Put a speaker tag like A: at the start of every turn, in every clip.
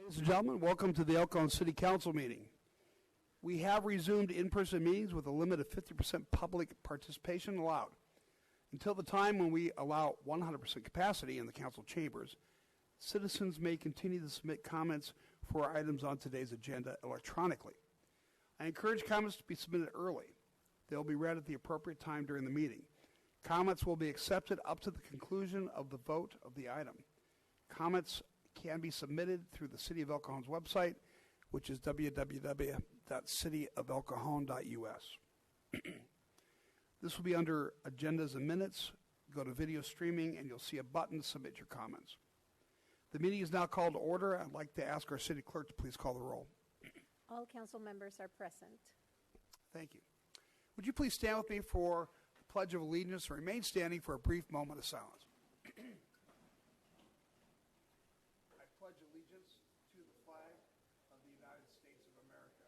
A: Ladies and gentlemen, welcome to the El Cajon City Council meeting. We have resumed in-person meetings with a limit of 50% public participation allowed. Until the time when we allow 100% capacity in the council chambers, citizens may continue to submit comments for items on today's agenda electronically. I encourage comments to be submitted early. They'll be read at the appropriate time during the meeting. Comments will be accepted up to the conclusion of the vote of the item. Comments can be submitted through the City of El Cajon's website, which is www.cityofelcajon.us. This will be under Agendas and Minutes. Go to Video Streaming, and you'll see a button to submit your comments. The meeting is now called to order. I'd like to ask our city clerk to please call the roll.
B: All council members are present.
A: Thank you. Would you please stand with me for the Pledge of Allegiance and remain standing for a brief moment of silence. I pledge allegiance to the flag of the United States of America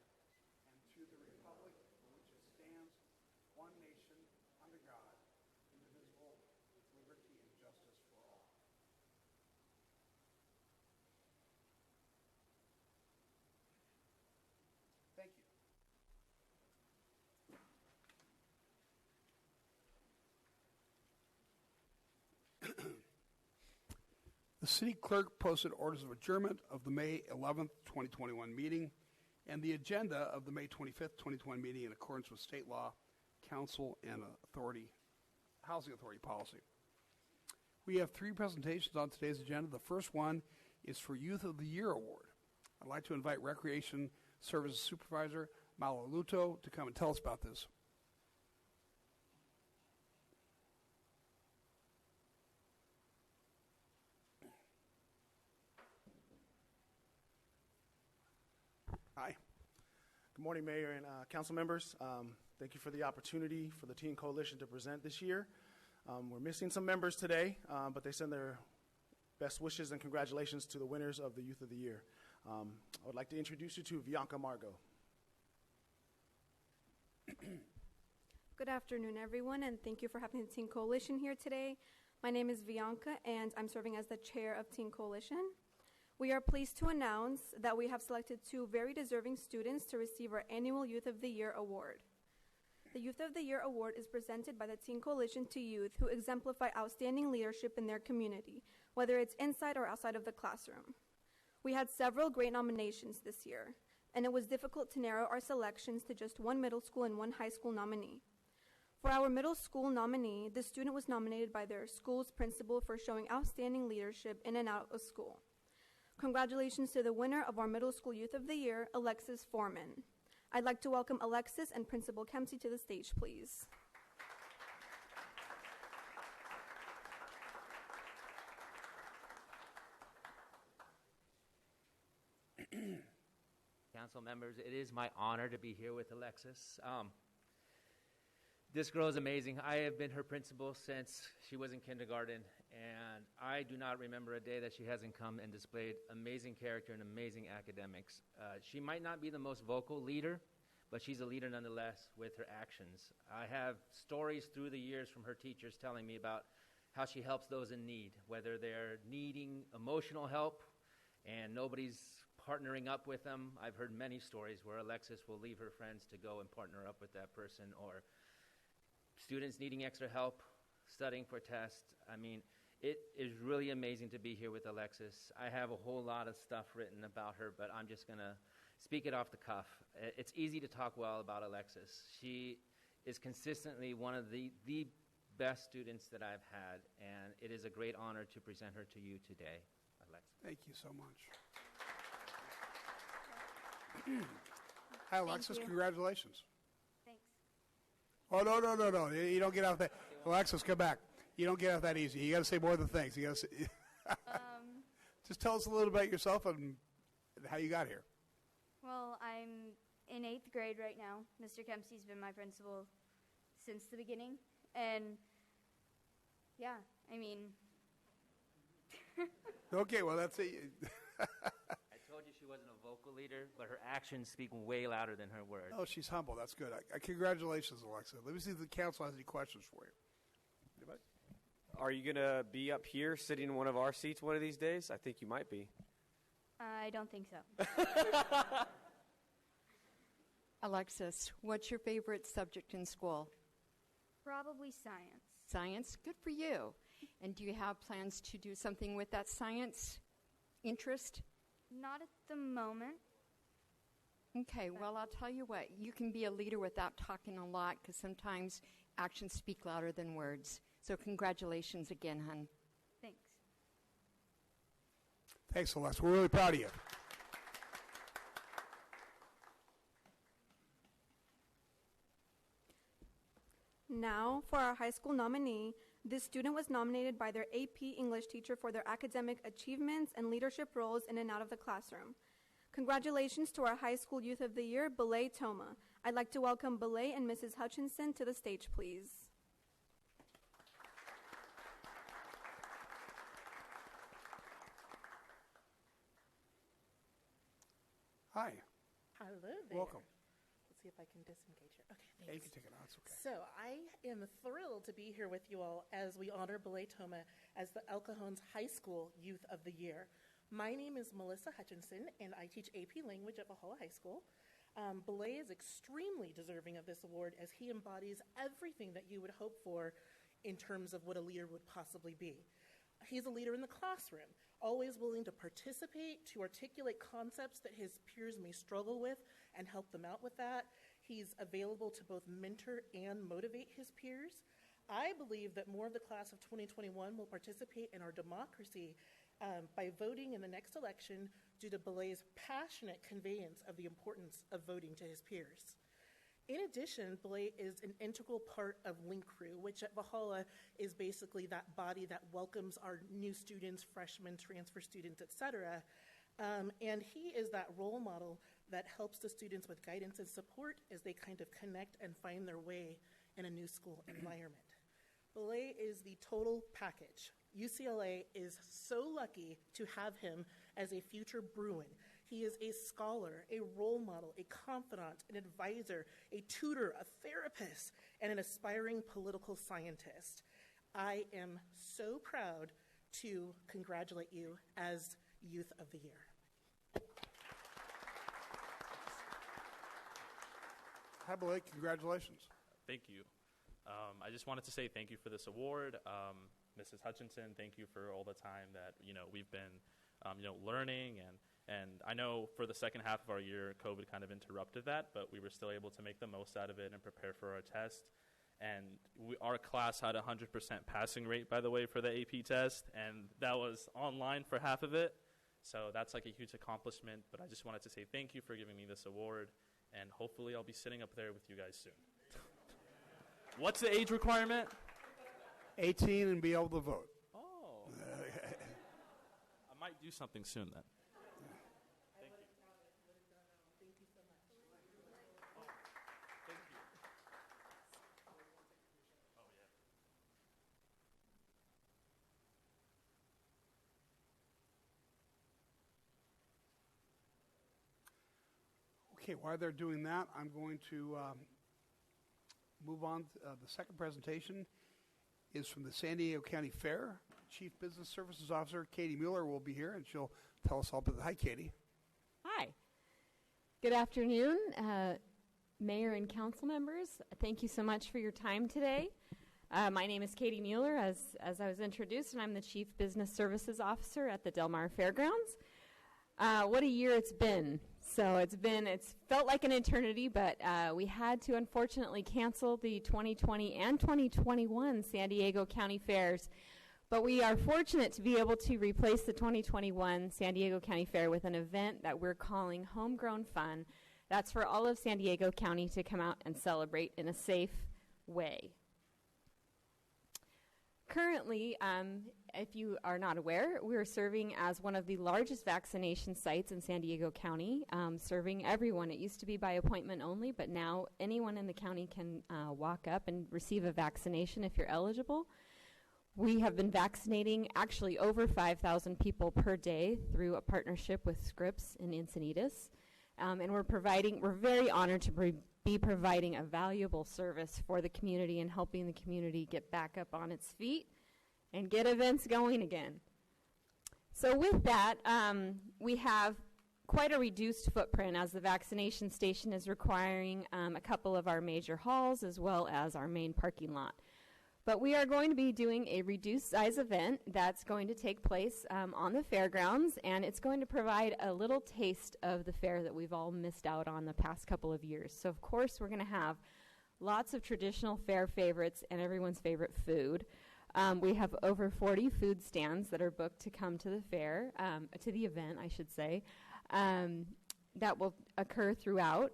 A: and to the republic for which it stands, one nation, under God, indivisible, with liberty and justice for all. Thank you. The city clerk posted orders of adjournment of the May 11th, 2021 meeting and the agenda of the May 25th, 2021 meeting in accordance with state law, council, and housing authority policy. We have 3 presentations on today's agenda. The first one is for Youth of the Year Award. I'd like to invite Recreation Services Supervisor Malaluto to come and tell us about this. Hi.
C: Good morning, Mayor and council members. Thank you for the opportunity for the Teen Coalition to present this year. We're missing some members today, but they send their best wishes and congratulations to the winners of the Youth of the Year. I would like to introduce you to Bianca Margot.
D: Good afternoon, everyone, and thank you for having the Teen Coalition here today. My name is Bianca, and I'm serving as the chair of Teen Coalition. We are pleased to announce that we have selected 2 very deserving students to receive our annual Youth of the Year Award. The Youth of the Year Award is presented by the Teen Coalition to youth who exemplify outstanding leadership in their community, whether it's inside or outside of the classroom. We had several great nominations this year, and it was difficult to narrow our selections to just 1 middle school and 1 high school nominee. For our middle school nominee, the student was nominated by their school's principal for showing outstanding leadership in and out of school. Congratulations to the winner of our Middle School Youth of the Year, Alexis Foreman. I'd like to welcome Alexis and Principal Kempsey to the stage, please.
E: Council members, it is my honor to be here with Alexis. This girl is amazing. I have been her principal since she was in kindergarten, and I do not remember a day that she hasn't come and displayed amazing character and amazing academics. She might not be the most vocal leader, but she's a leader nonetheless with her actions. I have stories through the years from her teachers telling me about how she helps those in need, whether they're needing emotional help and nobody's partnering up with them. I've heard many stories where Alexis will leave her friends to go and partner up with that person, or students needing extra help, studying for tests. I mean, it is really amazing to be here with Alexis. I have a whole lot of stuff written about her, but I'm just going to speak it off the cuff. It's easy to talk well about Alexis. She is consistently one of the best students that I've had, and it is a great honor to present her to you today, Alexis.
A: Thank you so much. Hi, Alexis. Congratulations.
D: Thanks.
A: Oh, no. You don't get out that. Alexis, come back. You don't get out that easy. You got to say more than thanks. You got to say. Just tell us a little about yourself and how you got here.
F: Well, I'm in 8th grade right now. Mr. Kempsey's been my principal since the beginning. And, yeah, I mean.
A: Okay, well, that's it.
E: I told you she wasn't a vocal leader, but her actions speak way louder than her words.
A: Oh, she's humble. That's good. Congratulations, Alexa. Let me see if the council has any questions for you. Anybody?
G: Are you going to be up here sitting in one of our seats one of these days? I think you might be.
F: I don't think so.
G: Alexis, what's your favorite subject in school?
F: Probably science.
G: Science? Good for you. And do you have plans to do something with that science interest?
F: Not at the moment.
G: Okay, well, I'll tell you what. You can be a leader without talking a lot because sometimes actions speak louder than words. So congratulations again, hon.
F: Thanks.
A: Thanks, Celeste. We're really proud of you.
D: Now, for our high school nominee, this student was nominated by their AP English teacher for their academic achievements and leadership roles in and out of the classroom. Congratulations to our High School Youth of the Year, Belay Toma. I'd like to welcome Belay and Mrs. Hutchinson to the stage, please.
A: Hi.
H: Hello there.
A: Welcome.
H: Let's see if I can disengage here. Okay,
A: Yeah, you
H: thanks.
A: can take it out. It's okay.
H: So I am thrilled to be here with you all as we honor Belay Toma as the El Cajon's High School Youth of the Year. My name is Melissa Hutchinson, and I teach AP Language at Valhalla High School. Belay is extremely deserving of this award as he embodies everything that you would hope for in terms of what a leader would possibly be. He's a leader in the classroom, always willing to participate, to articulate concepts that his peers may struggle with and help them out with that. He's available to both mentor and motivate his peers. I believe that more of the class of 2021 will participate in our democracy by voting in the next election due to Belay's passionate conveyance of the importance of voting to his peers. In addition, Belay is an integral part of Link Crew, which at Valhalla is basically that body that welcomes our new students, freshmen, transfer students, etc. And he is that role model that helps the students with guidance and support as they kind of connect and find their way in a new school environment. Belay is the total package. UCLA is so lucky to have him as a future Bruin. He is a scholar, a role model, a confidant, an advisor, a tutor, a therapist, and an aspiring political scientist. I am so proud to congratulate you as Youth of the Year.
A: Hi, Blake. Congratulations.
I: Thank you. I just wanted to say thank you for this award. Mrs. Hutchinson, thank you for all the time that, we've been, learning. And I know for the second half of our year, COVID kind of interrupted that, but we were still able to make the most out of it and prepare for our test. And our class had a 100% passing rate, by the way, for the AP test, and that was online for half of it. So that's like a huge accomplishment, but I just wanted to say thank you for giving me this award, and hopefully I'll be sitting up there with you guys soon. What's the age requirement?
A: 18 and be able to vote.
I: Oh. I might do something soon then. Thank you.
H: Thank you so much.
I: Thank you. Oh, yeah.
A: Okay, while they're doing that, I'm going to move on. The second presentation is from the San Diego County Fair. Chief Business Services Officer Katie Mueller will be here, and she'll tell us all about it. Hi, Katie.
J: Hi. Good afternoon, Mayor and council members. Thank you so much for your time today. My name is Katie Mueller, as I was introduced, and I'm the Chief Business Services Officer at the Del Mar Fairgrounds. What a year it's been. So it's felt like an eternity, but we had to unfortunately cancel the 2020 and 2021 San Diego County Fairs. But we are fortunate to be able to replace the 2021 San Diego County Fair with an event that we're calling Homegrown Fun. That's for all of San Diego County to come out and celebrate in a safe way. Currently, if you are not aware, we're serving as one of the largest vaccination sites in San Diego County, serving everyone. It used to be by appointment only, but now anyone in the county can walk up and receive a vaccination if you're eligible. We have been vaccinating actually over 5,000 people per day through a partnership with Scripps in Encinitas. And we're very honored to be providing a valuable service for the community and helping the community get back up on its feet and get events going again. So with that, we have quite a reduced footprint as the vaccination station is requiring a couple of our major halls as well as our main parking lot. But we are going to be doing a reduced size event that's going to take place on the fairgrounds, and it's going to provide a little taste of the fair that we've all missed out on the past couple of years. So of course we're going to have lots of traditional fair favorites and everyone's favorite food. We have over 40 food stands that are booked to come to the fair, to the event, I should say, that will occur throughout.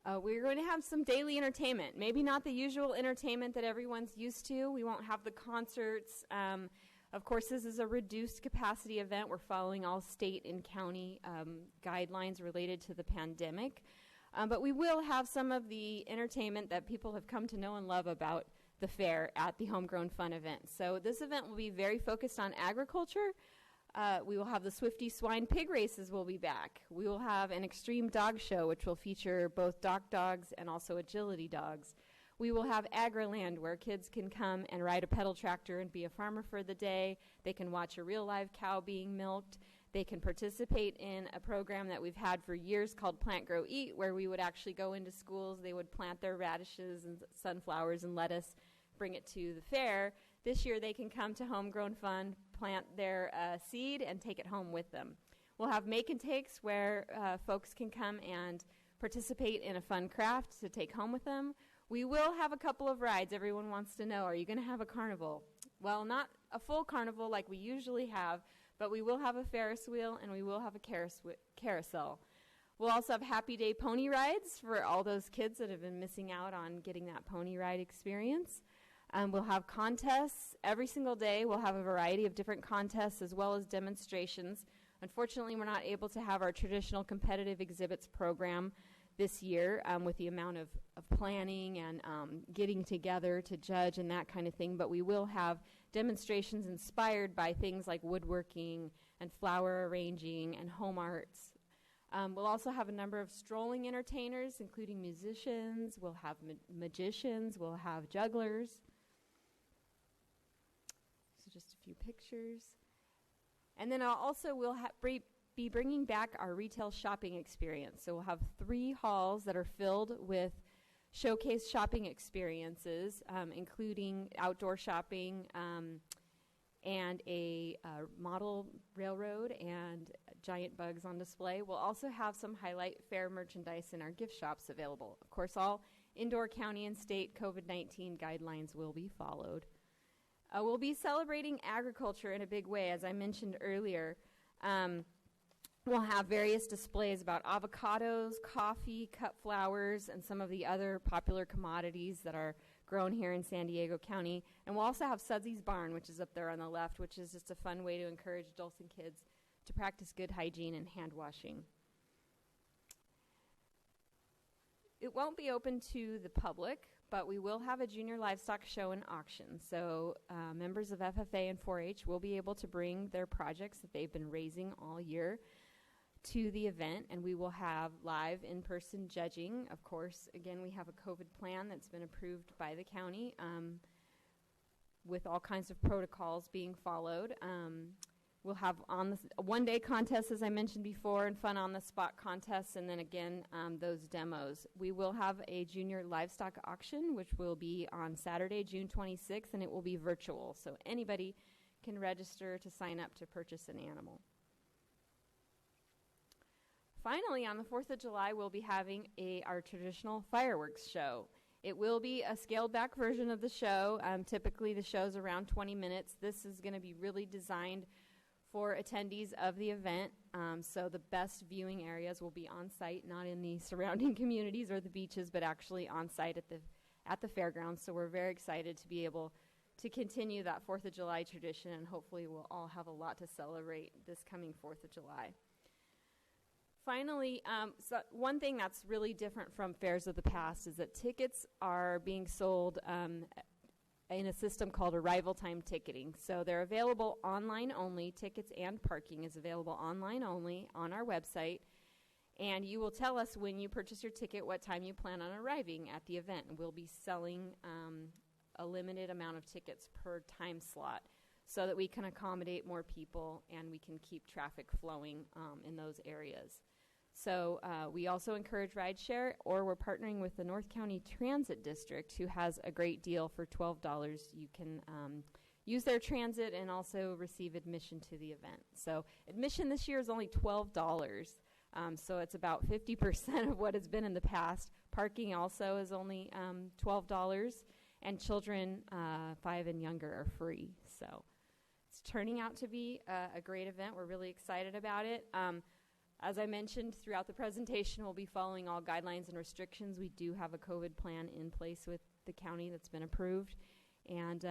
J: We're going to have some daily entertainment, maybe not the usual entertainment that everyone's used to. We won't have the concerts. Of course, this is a reduced capacity event. We're following all state and county guidelines related to the pandemic. But we will have some of the entertainment that people have come to know and love about the fair at the Homegrown Fun event. So this event will be very focused on agriculture. We will have the Swifty Swine Pig races will be back. We will have an extreme dog show, which will feature both dock dogs and also agility dogs. We will have Agriland, where kids can come and ride a pedal tractor and be a farmer for the day. They can watch a real live cow being milked. They can participate in a program that we've had for years called Plant, Grow, Eat, where we would actually go into schools. They would plant their radishes and sunflowers and lettuce, bring it to the fair. This year they can come to Homegrown Fun, plant their seed, and take it home with them. We'll have make and takes where folks can come and participate in a fun craft to take home with them. We will have a couple of rides. Everyone wants to know, are you going to have a carnival? Well, not a full carnival like we usually have, but we will have a Ferris wheel and we will have a carousel. We'll also have Happy Day pony rides for all those kids that have been missing out on getting that pony ride experience. We'll have contests every single day. We'll have a variety of different contests as well as demonstrations. Unfortunately, we're not able to have our traditional competitive exhibits program this year with the amount of planning and getting together to judge and that kind of thing, but we will have demonstrations inspired by things like woodworking and flower arranging and home arts. We'll also have a number of strolling entertainers, including musicians. We'll have magicians. We'll have jugglers. So just a few pictures. And then we'll be bringing back our retail shopping experience. So we'll have 3 halls that are filled with showcase shopping experiences, including outdoor shopping and a model railroad and giant bugs on display. We'll also have some highlight fair merchandise in our gift shops available. Of course, all indoor county and state COVID-19 guidelines will be followed. We'll be celebrating agriculture in a big way, as I mentioned earlier. We'll have various displays about avocados, coffee, cut flowers, and some of the other popular commodities that are grown here in San Diego County. And we'll also have Sudsy's Barn, which is up there on the left, which is just a fun way to encourage adults and kids to practice good hygiene and hand washing. It won't be open to the public, but we will have a junior livestock show and auction. So members of FFA and 4-H will be able to bring their projects that they've been raising all year to the event, and we will have live in-person judging. Of course, again, we have a COVID plan that's been approved by the county with all kinds of protocols being followed. We'll have a one-day contest, as I mentioned before, and fun on-the-spot contests, and then again, those demos. We will have a junior livestock auction, which will be on Saturday, June 26th, and it will be virtual, so anybody can register to sign up to purchase an animal. Finally, on the 4th of July, we'll be having our traditional fireworks show. It will be a scaled-back version of the show. Typically, the show's around 20 minutes. This is going to be really designed for attendees of the event, so the best viewing areas will be on site, not in the surrounding communities or the beaches, but actually on site at the fairgrounds. So we're very excited to be able to continue that 4th of July tradition, and hopefully we'll all have a lot to celebrate this coming 4th of July. Finally, so one thing that's really different from fairs of the past is that tickets are being sold in a system called arrival time ticketing. So they're available online only. Tickets and parking is available online only on our website. And you will tell us when you purchase your ticket what time you plan on arriving at the event. And we'll be selling a limited amount of tickets per time slot. so that we can accommodate more people and we can keep traffic flowing in those areas. So we also encourage rideshare, or we're partnering with the North County Transit District, who has a great deal for $12. You can use their transit and also receive admission to the event. So admission this year is only $12. So it's about 50% of what has been in the past. Parking also is only $12, and children 5 and younger are free. So it's turning out to be a great event. We're really excited about it. As I mentioned throughout the presentation, we'll be following all guidelines and restrictions. We do have a COVID plan in place with the county that's been approved. And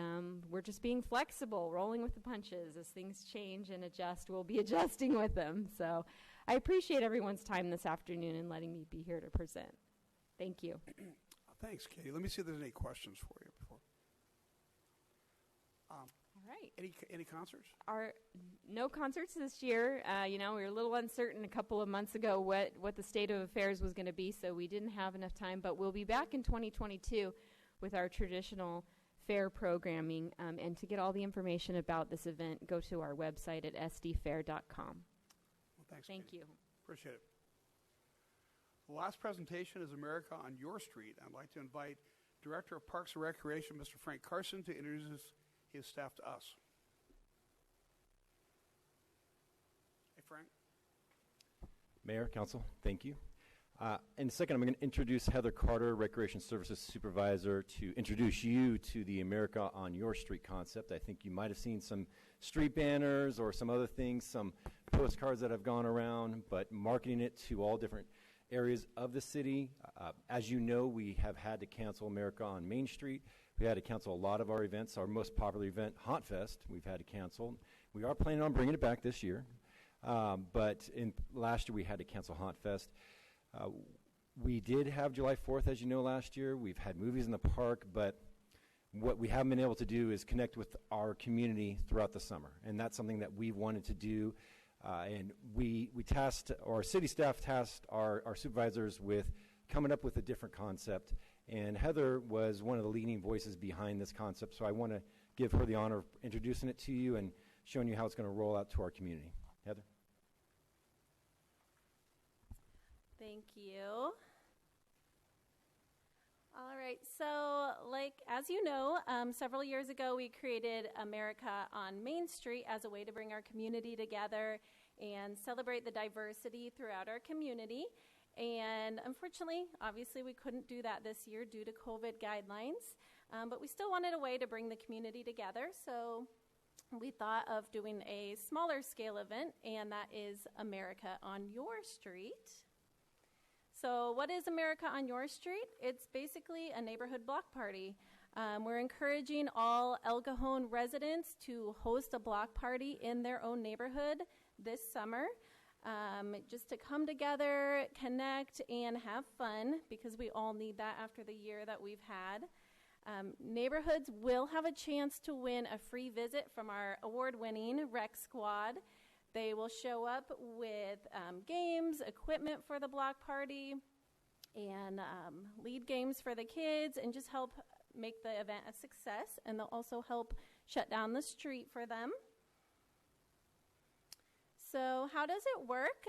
J: we're just being flexible, rolling with the punches. As things change and adjust, we'll be adjusting with them. So I appreciate everyone's time this afternoon and letting me be here to present. Thank you.
A: Thanks, Katie. Let me see if there's any questions for you before.
J: All right.
A: Any concerts?
J: No concerts this year. We were a little uncertain a couple of months ago what the state of affairs was going to be, so we didn't have enough time. But we'll be back in 2022 with our traditional fair programming. And to get all the information about this event, go to our website at sdfair.com.
A: Well, thanks,
J: Thank
A: Katie.
J: you.
A: Appreciate it. The last presentation is America on Your Street. I'd like to invite Director of Parks and Recreation, Mr. Frank Carson, to introduce his staff to us. Hey, Frank.
K: Mayor, Council, thank you. In a second, I'm going to introduce Heather Carter, Recreation Services Supervisor, to introduce you to the America on Your Street concept. I think you might have seen some street banners or some other things, some postcards that have gone around, but marketing it to all different areas of the city. As you know, we have had to cancel America on Main Street. We had to cancel a lot of our events. Our most popular event, Haunt Fest, we've had to cancel. We are planning on bringing it back this year, but last year we had to cancel Haunt Fest. We did have July 4th, as you know, last year. We've had movies in the park, but what we haven't been able to do is connect with our community throughout the summer, and that's something that we wanted to do. And we tasked, or our city staff tasked our supervisors with coming up with a different concept, and Heather was one of the leading voices behind this concept, so I want to give her the honor of introducing it to you and showing you how it's going to roll out to our community. Heather?
B: Thank you. All right, so as you know, several years ago we created America on Main Street as a way to bring our community together and celebrate the diversity throughout our community. And unfortunately, obviously, we couldn't do that this year due to COVID guidelines, but we still wanted a way to bring the community together, so we thought of doing a smaller scale event, and that is America on Your Street. So what is America on Your Street? It's basically a neighborhood block party. We're encouraging all El Cajon residents to host a block party in their own neighborhood this summer, just to come together, connect, and have fun, because we all need that after the year that we've had. Neighborhoods will have a chance to win a free visit from our award-winning rec squad. They will show up with games, equipment for the block party, and lead games for the kids, and just help make the event a success. And they'll also help shut down the street for them. So how does it work?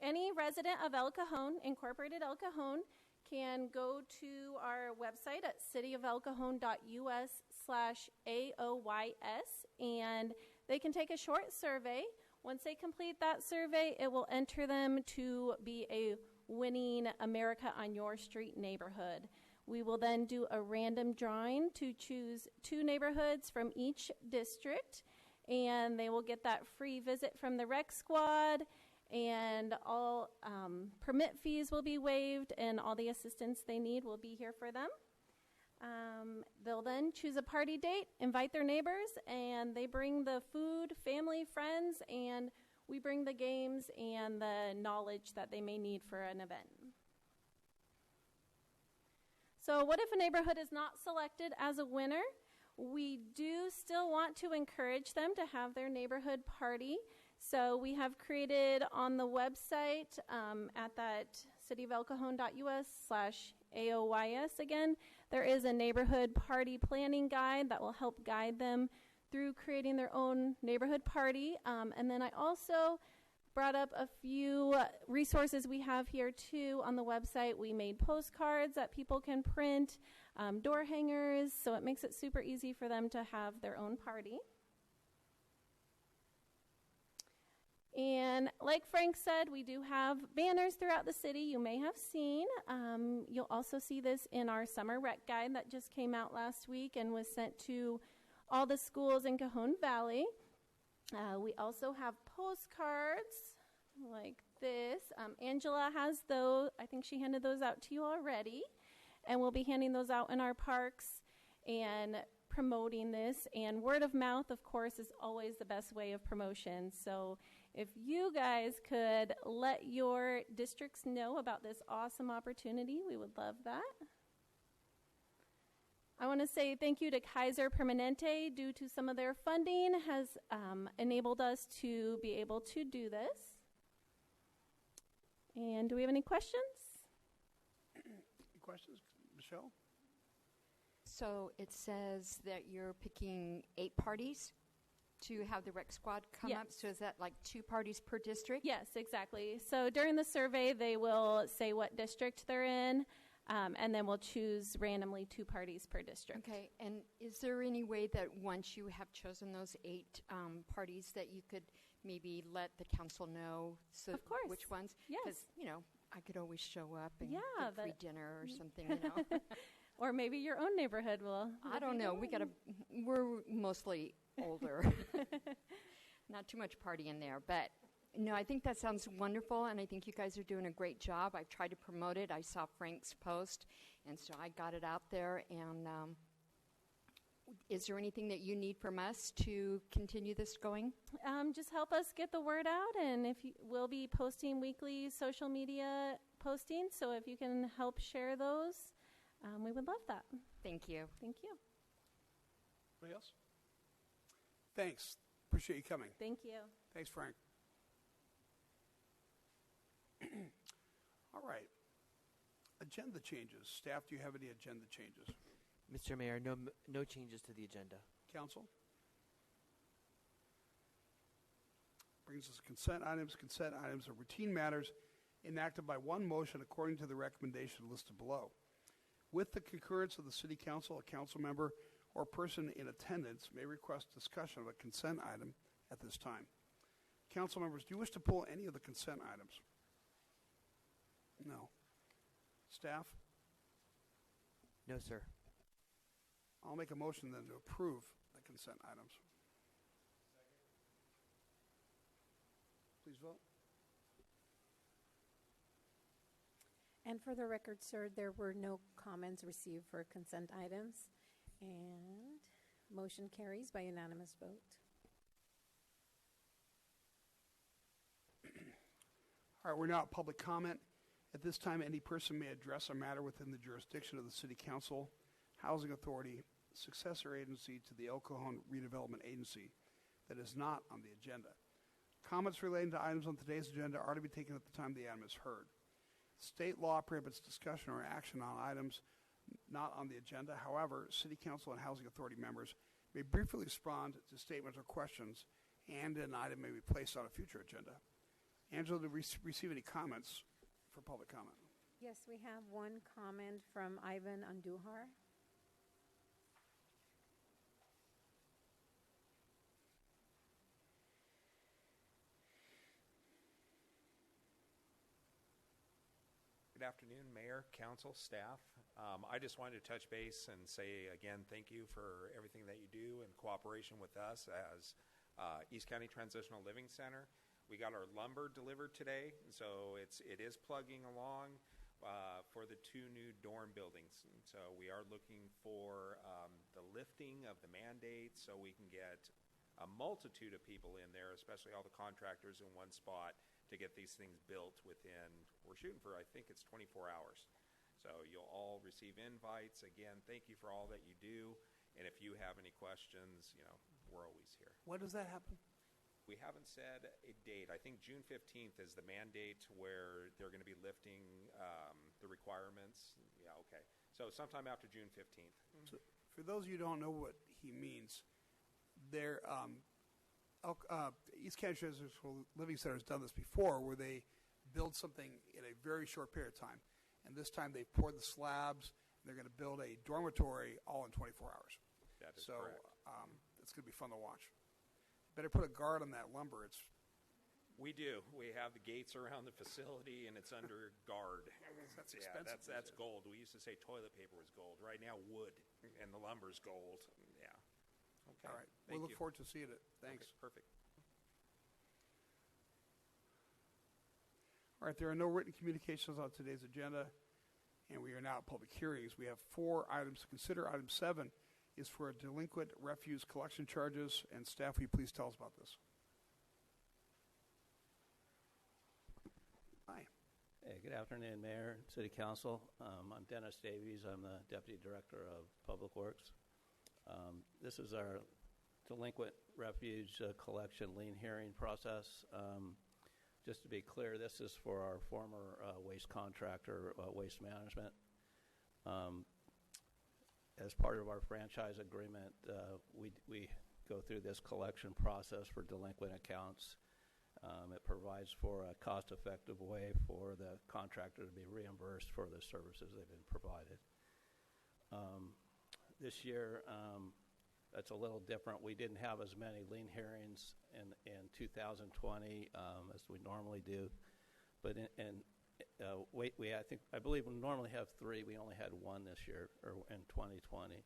B: Any resident of El Cajon, Incorporated El Cajon, can go to our website at cityofelcajon.us/AOYS, and they can take a short survey. Once they complete that survey, it will enter them to be a winning America on Your Street neighborhood. We will then do a random drawing to choose 2 neighborhoods from each district, and they will get that free visit from the rec squad, and all permit fees will be waived, and all the assistance they need will be here for them. They'll then choose a party date, invite their neighbors, and they bring the food, family, friends, and we bring the games and the knowledge that they may need for an event. So what if a neighborhood is not selected as a winner? We do still want to encourage them to have their neighborhood party. So we have created on the website at that cityofelcajon.us/AOYS again, there is a neighborhood party planning guide that will help guide them through creating their own neighborhood party. And then I also brought up a few resources we have here too on the website. We made postcards that people can print, door hangers, so it makes it super easy for them to have their own party. And like Frank said, we do have banners throughout the city you may have seen. You'll also see this in our summer rec guide that just came out last week and was sent to all the schools in Cajon Valley. We also have postcards like this. Angela has those. I think she handed those out to you already. And we'll be handing those out in our parks and promoting this. And word of mouth, of course, is always the best way of promotion. So if you guys could let your districts know about this awesome opportunity, we would love that. I want to say thank you to Kaiser Permanente. Due to some of their funding has enabled us to be able to do this. And do we have any questions?
A: Any questions? Michelle?
G: So it says that you're picking 8 parties to have the rec squad come
B: Yes.
G: up. So is that like 2 parties per district?
B: Yes, exactly. So during the survey, they will say what district they're in, and then we'll choose randomly 2 parties per district.
G: Okay, and is there any way that once you have chosen those 8 parties that you could maybe let the council know
B: Of course.
G: which ones?
B: Yes.
G: Because, you know, I could always show up and
B: Yeah,
G: get free
B: that-
G: dinner or something, you know.
B: Or maybe your own neighborhood will.
G: I don't know. We're mostly older. Not too much party in there. But, no, I think that sounds wonderful, and I think you guys are doing a great job. I've tried to promote it. I saw Frank's post, and so I got it out there. And is there anything that you need from us to continue this going?
B: Just help us get the word out, and we'll be posting weekly social media postings, so if you can help share those, we would love that.
G: Thank you.
B: Thank you.
A: Anybody else? Thanks. Appreciate you coming.
B: Thank you.
A: Thanks, Frank. All right. Agenda changes. Staff, do you have any agenda changes?
L: Mr. Mayor, no changes to the agenda.
A: Council? Brings us consent items. Consent items are routine matters enacted by one motion according to the recommendation listed below. With the concurrence of the City Council, a council member or person in attendance may request discussion of a consent item at this time. Council members, do you wish to pull any of the consent items? No. Staff?
L: No, sir.
A: I'll make a motion then to approve the consent items. Please vote.
M: And for the record, sir, there were no comments received for consent items, and motion carries by unanimous vote.
A: All right, we're now at public comment. At this time, any person may address a matter within the jurisdiction of the City Council, Housing Authority, successor agency to the El Cajon Redevelopment Agency that is not on the agenda. Comments relating to items on today's agenda are to be taken at the time the item is heard. State law prohibits discussion or action on items not on the agenda. However, City Council and Housing Authority members may briefly respond to statements or questions, and an item may be placed on a future agenda. Angela, did we receive any comments for public comment?
M: Yes, we have one comment from Ivan Andujar.
N: Good afternoon, Mayor, Council, staff. I just wanted to touch base and say again, thank you for everything that you do in cooperation with us as East County Transitional Living Center. We got our lumber delivered today, so it is plugging along for the 2 new dorm buildings. And so we are looking for the lifting of the mandates so we can get a multitude of people in there, especially all the contractors in one spot, to get these things built within, we're shooting for, I think it's 24 hours. So you'll all receive invites. Again, thank you for all that you do. And if you have any questions, we're always here.
A: When does that happen?
N: We haven't said a date. I think June 15th is the mandate where they're going to be lifting the requirements. Yeah, okay. So sometime after June 15th.
A: So for those of you who don't know what he means, There, East County Residential Living Center has done this before, where they build something in a very short period of time. And this time they poured the slabs, and they're going to build a dormitory all in 24 hours.
N: That is
A: so
N: correct.
A: It's going to be fun to watch. Better put a guard on that lumber.
N: We do. We have the gates around the facility, and it's under guard.
A: That's
N: Yeah,
A: expensive.
N: that's gold. We used to say toilet paper was gold. Right now, wood, and the lumber's gold. Yeah. Okay.
A: All right.
N: Thank
A: We'll look
N: you.
A: forward to seeing it. Thanks.
N: Okay, perfect.
A: All right, there are no written communications on today's agenda, and we are now at public hearings. We have 4 items to consider. Item 7 is for delinquent refuse collection charges, and staff, will you please tell us about this? Hi.
O: Hey, good afternoon, Mayor, City Council. I'm Dennis Davies. I'm the Deputy Director of Public Works. This is our delinquent refuge collection lien hearing process. Just to be clear, this is for our former waste contractor, Waste Management. As part of our franchise agreement, we go through this collection process for delinquent accounts. It provides for a cost-effective way for the contractor to be reimbursed for the services they've been provided. This year, it's a little different. We didn't have as many lien hearings in 2020 as we normally do, but I believe we normally have 3. We only had 1 this year, or in 2020.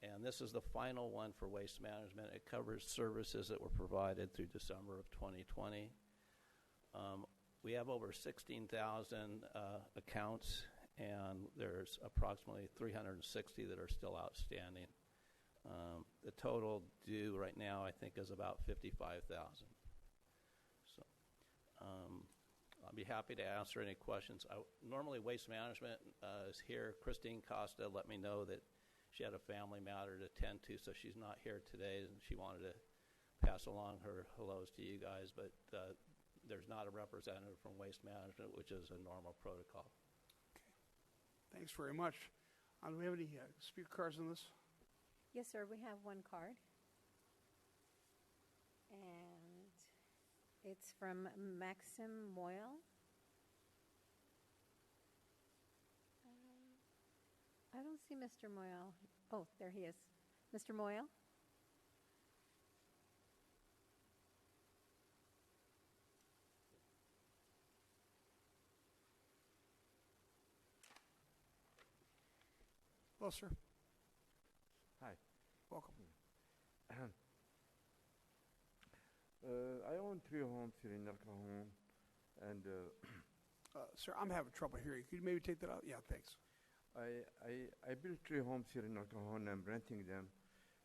O: And this is the final one for Waste Management. It covers services that were provided through December of 2020. We have over 16,000 accounts, and there's approximately 360 that are still outstanding. The total due right now, I think, is about 55,000. So I'll be happy to answer any questions. Normally, Waste Management is here. Christine Costa let me know that she had a family matter to attend to, so she's not here today, and she wanted to pass along her hellos to you guys, but there's not a representative from Waste Management, which is a normal protocol.
A: Okay. Thanks very much. Do we have any speaker cards on this?
M: Yes, sir, we have 1 card. And it's from Maxim Moyle. I don't see Mr. Moyle. Oh, there he is. Mr. Moyle?
A: Hello, sir.
P: Hi.
A: Welcome.
P: I own 3 homes here in Cajon, and
A: sir, I'm having trouble hearing. Could you maybe take that out? Yeah, thanks.
P: I built 3 homes here in Cajon. I'm renting them,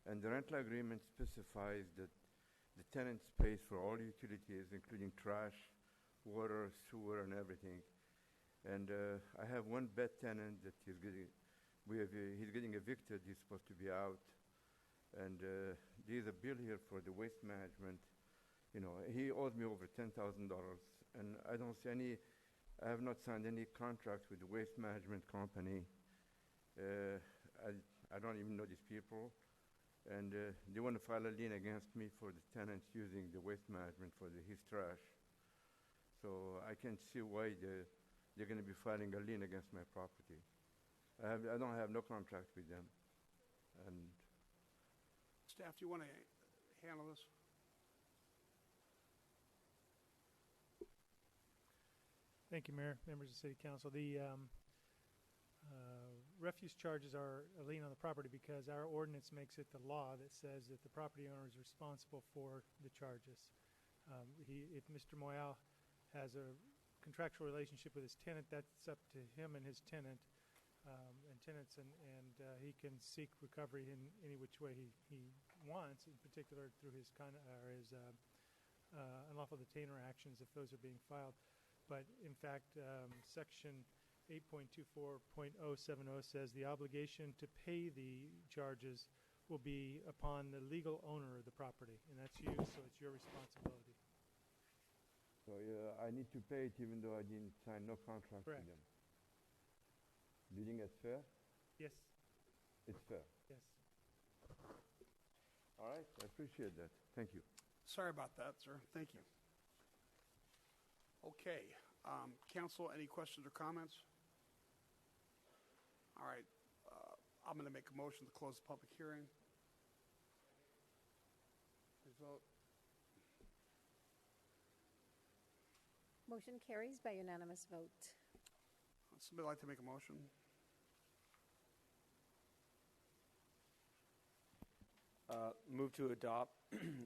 P: and the rental agreement specifies that the tenant pays for all utilities, including trash, water, sewer, and everything. And I have 1 bad tenant that he's getting evicted. He's supposed to be out, and there's a bill here for the waste management. You know, he owes me over $10,000, and I don't see any. I have not signed any contract with the waste management company. I don't even know these people, and they want to file a lien against me for the tenants using the waste management for his trash. So I can't see why they're going to be filing a lien against my property. I don't have no contract with them. And
A: Staff, do you want to handle this?
Q: Thank you, Mayor, members of City Council. The refuse charges are a lien on the property because our ordinance makes it the law that says that the property owner is responsible for the charges. If Mr. Moyal has a contractual relationship with his tenant, that's up to him and his tenant and tenants, and he can seek recovery in any which way he wants, in particular through his unlawful detainer actions if those are being filed. But in fact, Section 8.24.070 says the obligation to pay the charges will be upon the legal owner of the property, and that's you, so it's your responsibility.
P: so I need to pay it even though I didn't sign no contract
Q: Correct.
P: with them. Do you think that's fair?
Q: Yes.
P: It's fair.
Q: Yes.
P: All right, I appreciate that. Thank you.
A: Sorry about that, sir. Thank you. Okay. Council, any questions or comments? All right. I'm going to make a motion to close the public hearing. Please vote.
M: Motion carries by unanimous vote.
A: Would somebody like to make a motion?
R: Move to adopt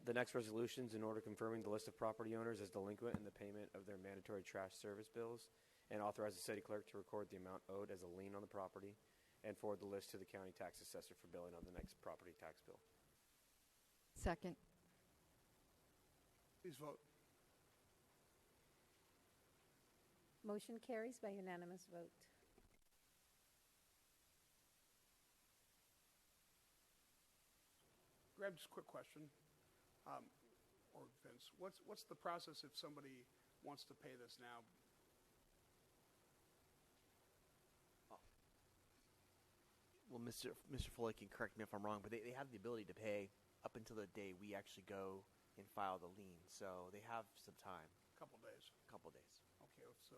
R: the next resolutions in order confirming the list of property owners as delinquent in the payment of their mandatory trash service bills, and authorize the city clerk to record the amount owed as a lien on the property, and forward the list to the county tax assessor for billing on the next property tax bill.
G: Second.
A: Please vote.
M: Motion carries by unanimous vote.
A: Grab, just a quick question. Or Vince, what's the process if somebody wants to pay this now?
L: Well, Mr. Foley can correct me if I'm wrong, but they have the ability to pay up until the day we actually go and file the lien. So they have some time.
A: Couple days.
L: Couple days.
A: Okay, so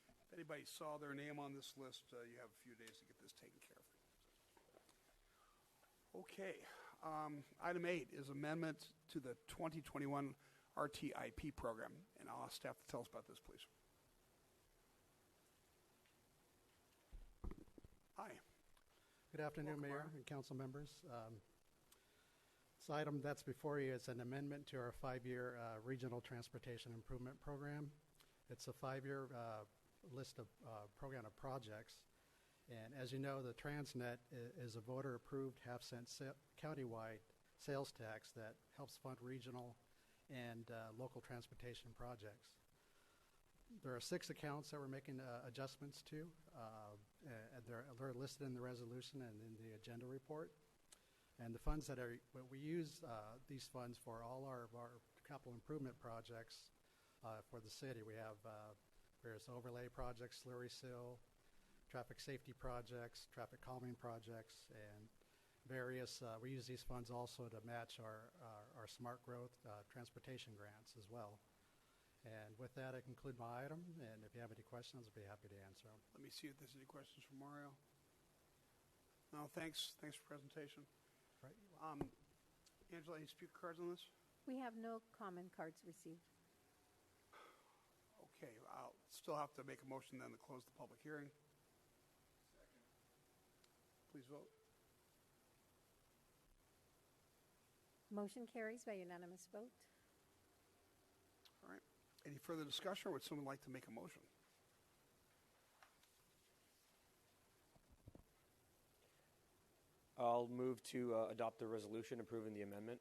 A: if anybody saw their name on this list, you have a few days to get this taken care of. Okay. Item 8 is amendment to the 2021 RTIP program, and I'll ask staff to tell us about this, please. Hi.
S: Good afternoon,
A: Welcome,
S: Mayor and council members. This item that's before you is an amendment to our 5-year Regional Transportation Improvement Program. It's a 5-year list of program of projects. And as you know, the Transnet is a voter-approved half-cent countywide sales tax that helps fund regional and local transportation projects. There are 6 accounts that we're making adjustments to. And they're listed in the resolution and in the agenda report. And the funds that we use these funds for all our capital improvement projects for the city. We have various overlay projects, slurry seal, traffic safety projects, traffic calming projects, and various, we use these funds also to match our smart growth transportation grants as well. And with that, I conclude my item, and if you have any questions, I'll be happy to answer them.
A: Let me see if there's any questions for Mario. No, thanks. Thanks for presentation.
S: Right.
A: Angela, any speaker cards on this?
M: We have no comment cards received.
A: Okay, I'll still have to make a motion then to close the public hearing. Please vote.
M: Motion carries by unanimous vote.
A: All right. Any further discussion, or would someone like to make a motion?
R: I'll move to adopt the resolution approving the amendment.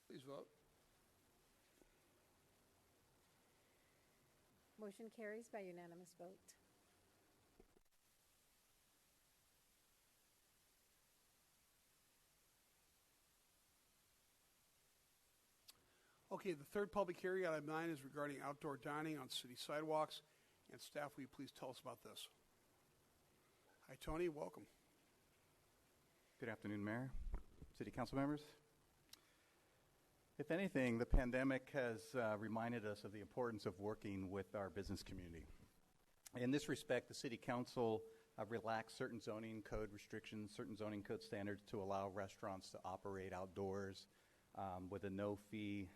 A: Please vote.
M: Motion carries by unanimous vote.
A: Okay, the third public hearing, item 9, is regarding outdoor dining on city sidewalks. And staff, will you please tell us about this? Hi, Tony. Welcome.
T: Good afternoon, Mayor, City Council members. If anything, the pandemic has reminded us of the importance of working with our business community. In this respect, the City Council relaxed certain zoning code restrictions, certain zoning code standards to allow restaurants to operate outdoors with a no-fee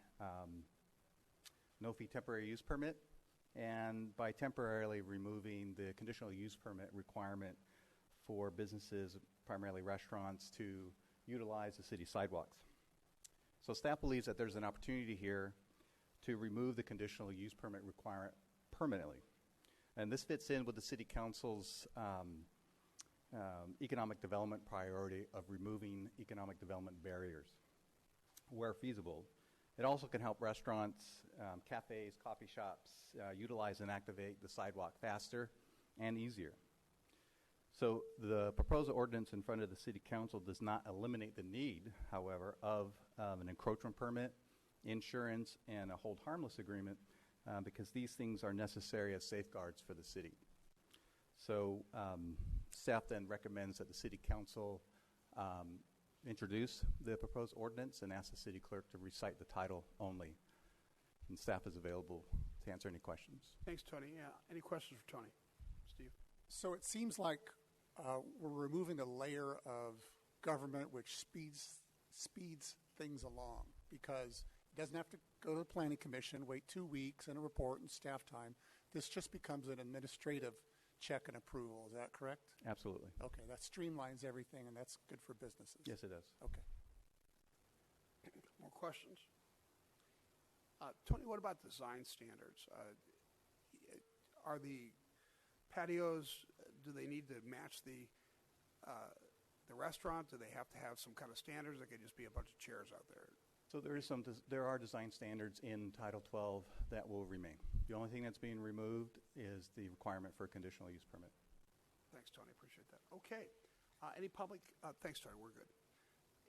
T: temporary use permit, and by temporarily removing the conditional use permit requirement for businesses, primarily restaurants, to utilize the city sidewalks. So staff believes that there's an opportunity here to remove the conditional use permit requirement permanently. And this fits in with the City Council's economic development priority of removing economic development barriers where feasible. It also can help restaurants, cafes, coffee shops utilize and activate the sidewalk faster and easier. So the proposed ordinance in front of the City Council does not eliminate the need, however, of an encroachment permit, insurance, and a hold harmless agreement because these things are necessary as safeguards for the city. So staff then recommends that the City Council introduce the proposed ordinance and ask the city clerk to recite the title only. And staff is available to answer any questions.
A: Thanks, Tony. Yeah. Any questions for Tony? Steve?
U: So it seems like we're removing a layer of government which speeds things along, because it doesn't have to go to the planning commission, wait 2 weeks and a report and staff time. This just becomes an administrative check and approval. Is that correct?
T: Absolutely.
U: Okay, that streamlines everything, and that's good for businesses.
T: Yes, it does.
U: Okay.
A: More questions? Tony, what about design standards? Are the patios, do they need to match the restaurant? Do they have to have some kind of standards? They could just be a bunch of chairs out there.
T: So there are design standards in Title 12 that will remain. The only thing that's being removed is the requirement for a conditional use permit.
A: Thanks, Tony. Appreciate that. Okay. Any public? Thanks, Tony. We're good.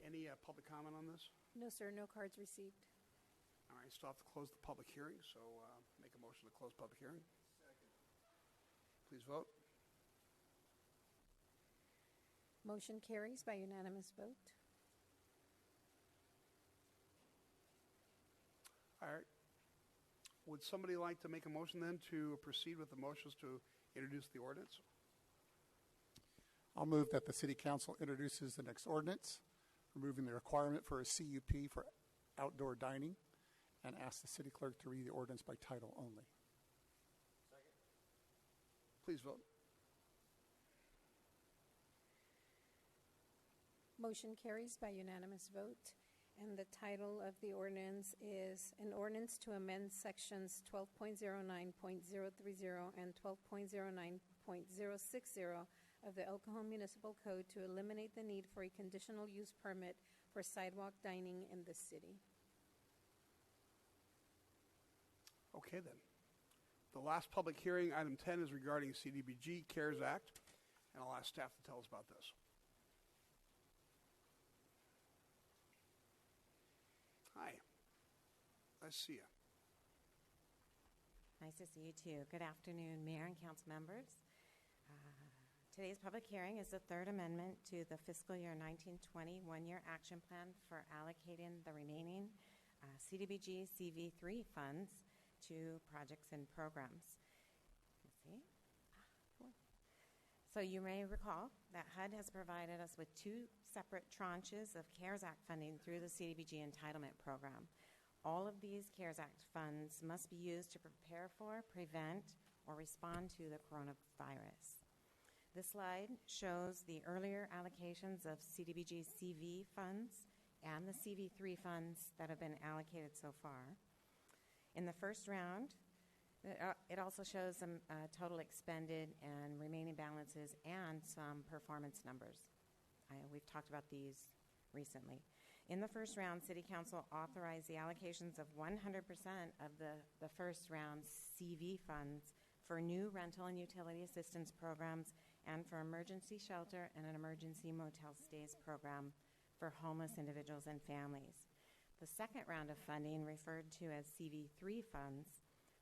A: Any public comment on this?
M: No, sir. No cards received.
A: All right. Still have to close the public hearing, so make a motion to close public hearing. Second. Please vote.
M: Motion carries by unanimous vote.
A: All right. Would somebody like to make a motion then to proceed with the motions to introduce the ordinance?
U: I'll move that the city council introduces the next ordinance, removing the requirement for a CUP for outdoor dining, and ask the city clerk to read the ordinance by title only.
A: Second. Please vote.
M: Motion carries by unanimous vote. And the title of the ordinance is an ordinance to amend sections 12.09.030 and 12.09.060 of the El Cajon Municipal Code to eliminate the need for a conditional use permit for sidewalk dining in the city.
A: Okay, then. The last public hearing, item 10, is regarding CDBG CARES Act, and I'll ask staff to tell us about this. Hi. Nice to see you.
V: Nice to see you too. Good afternoon, Mayor and council members. Today's public hearing is the third amendment to the fiscal year 1920 one-year action plan for allocating the remaining CDBG CV3 funds to projects and programs. Let's see. So you may recall that HUD has provided us with two separate tranches of CARES Act funding through the CDBG entitlement program. All of these CARES Act funds must be used to prepare for, prevent, or respond to the coronavirus. This slide shows the earlier allocations of CDBG CV funds and the CV3 funds that have been allocated so far. In the first round, it also shows some total expended and remaining balances and some performance numbers. We've talked about these recently. In the first round, City Council authorized the allocations of 100% of the first round CV funds for new rental and utility assistance programs and for emergency shelter and an emergency motel stays program for homeless individuals and families. The second round of funding, referred to as CV3 funds,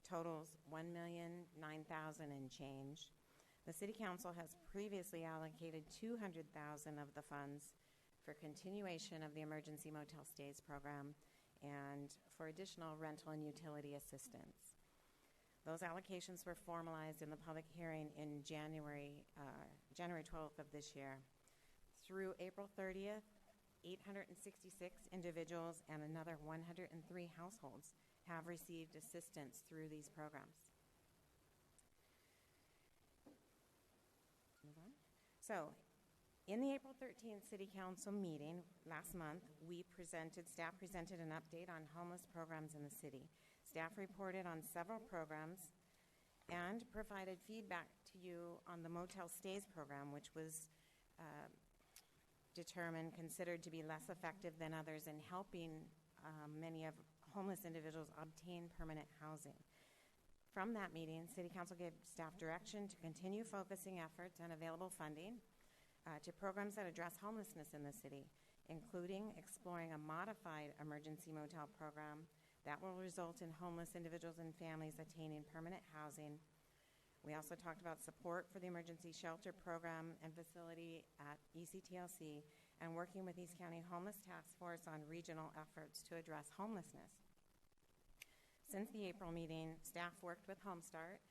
V: totals $1,009,000 and change. The City Council has previously allocated $200,000 of the funds for continuation of the Emergency Motel Stays program and for additional rental and utility assistance. Those allocations were formalized in the public hearing in January 12th of this year. Through April 30th, 866 individuals and another 103 households have received assistance through these programs. Move on. So, in the April 13th City Council meeting last month, staff presented an update on homeless programs in the city. Staff reported on several programs and provided feedback to you on the Motel Stays program, which was considered to be less effective than others in helping many of homeless individuals obtain permanent housing. From that meeting, City Council gave staff direction to continue focusing efforts and available funding to programs that address homelessness in the city, including exploring a modified emergency motel program that will result in homeless individuals and families attaining permanent housing. We also talked about support for the emergency shelter program and facility at ECTLC and working with East County Homeless Task Force on regional efforts to address homelessness. Since the April meeting, staff worked with HomeStart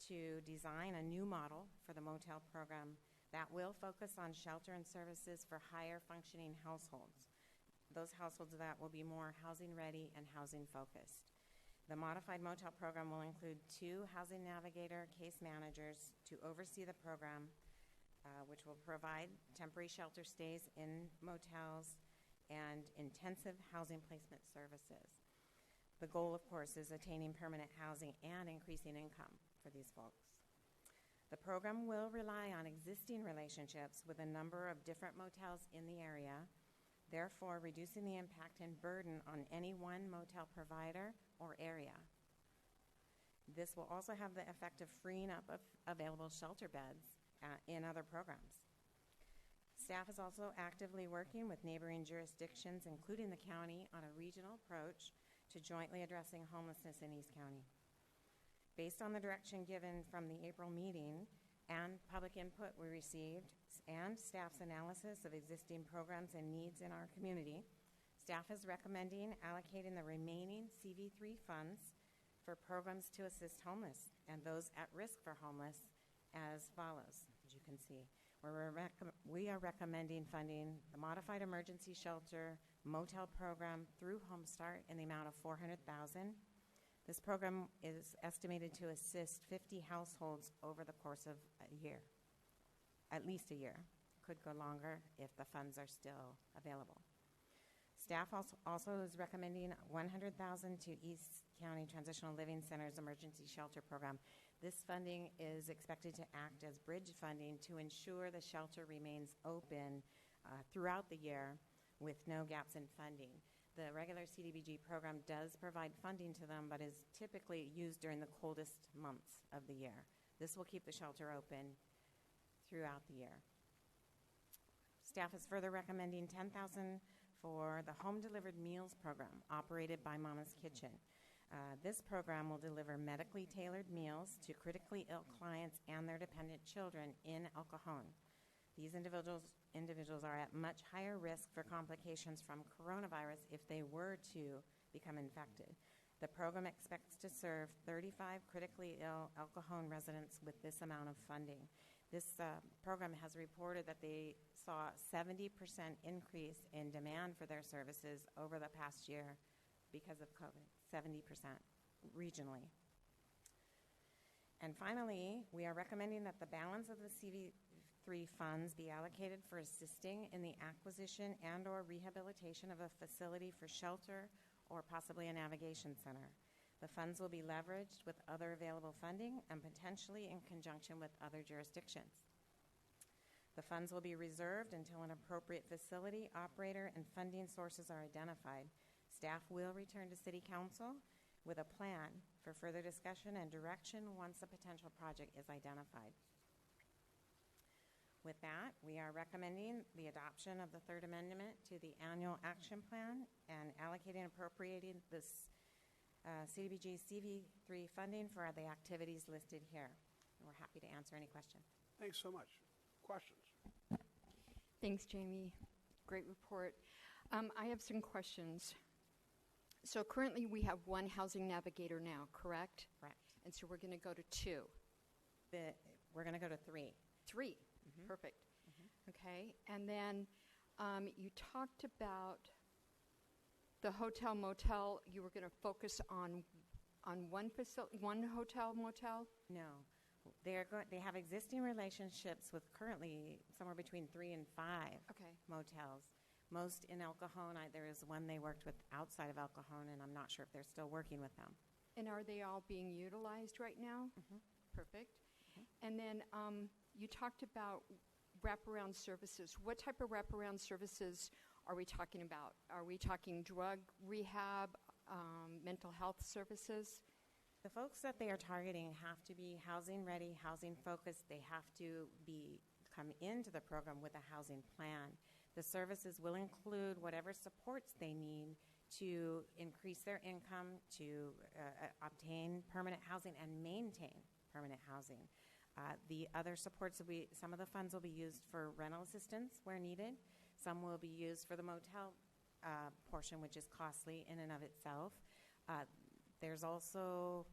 V: to design a new model for the motel program that will focus on shelter and services for higher functioning households, those households that will be more housing ready and housing focused. The modified motel program will include 2 housing navigator case managers to oversee the program, which will provide temporary shelter stays in motels and intensive housing placement services. The goal, of course, is attaining permanent housing and increasing income for these folks. The program will rely on existing relationships with a number of different motels in the area, therefore reducing the impact and burden on any one motel provider or area. This will also have the effect of freeing up of available shelter beds in other programs. Staff is also actively working with neighboring jurisdictions, including the county, on a regional approach to jointly addressing homelessness in East County. Based on the direction given from the April meeting and public input we received and staff's analysis of existing programs and needs in our community, staff is recommending allocating the remaining CV3 funds for programs to assist homeless and those at risk for homeless as follows. As you can see, we are recommending funding the Modified Emergency Shelter Motel Program through HomeStart in the amount of $400,000. This program is estimated to assist 50 households over the course of a year, at least a year. Could go longer if the funds are still available. Staff also is recommending $100,000 to East County Transitional Living Center's Emergency Shelter Program. This funding is expected to act as bridge funding to ensure the shelter remains open throughout the year with no gaps in funding. The regular CDBG program does provide funding to them, but is typically used during the coldest months of the year. This will keep the shelter open throughout the year. Staff is further recommending $10,000 for the Home Delivered Meals Program operated by Mama's Kitchen. This program will deliver medically tailored meals to critically ill clients and their dependent children in El Cajon. These individuals are at much higher risk for complications from coronavirus if they were to become infected. The program expects to serve 35 critically ill El Cajon residents with this amount of funding. This program has reported that they saw a 70% increase in demand for their services over the past year because of COVID, 70% regionally. And finally, we are recommending that the balance of the CV3 funds be allocated for assisting in the acquisition and or rehabilitation of a facility for shelter or possibly a navigation center. The funds will be leveraged with other available funding and potentially in conjunction with other jurisdictions. The funds will be reserved until an appropriate facility, operator, and funding sources are identified. Staff will return to City Council with a plan for further discussion and direction once a potential project is identified. With that, we are recommending the adoption of the third amendment to the annual action plan and allocating and appropriating this CDBG CV3 funding for the activities listed here. And we're happy to answer any questions.
A: Thanks so much. Questions?
G: Thanks, Jamie. Great report. I have some questions. So currently we have one housing navigator now, correct?
V: Correct.
G: And so we're going to go to 2.
V: We're going to go to 3.
G: 3. Perfect. Okay. And then you talked about the hotel motel. You were going to focus on one facility, one hotel motel?
V: No. They have existing relationships with currently somewhere between 3 and 5 motels. Most in El Cajon. There is one they worked with outside of El Cajon, and I'm not sure if they're still working with them.
G: And are they all being utilized right now? Perfect. And then you talked about wraparound services. What type of wraparound services are we talking about? Are we talking drug rehab, mental health services?
V: The folks that they are targeting have to be housing ready, housing focused. They have to come into the program with a housing plan. The services will include whatever supports they need to increase their income, to obtain permanent housing and maintain permanent housing. The other supports some of the funds will be used for rental assistance where needed. Some will be used for the motel portion, which is costly in and of itself. There's also,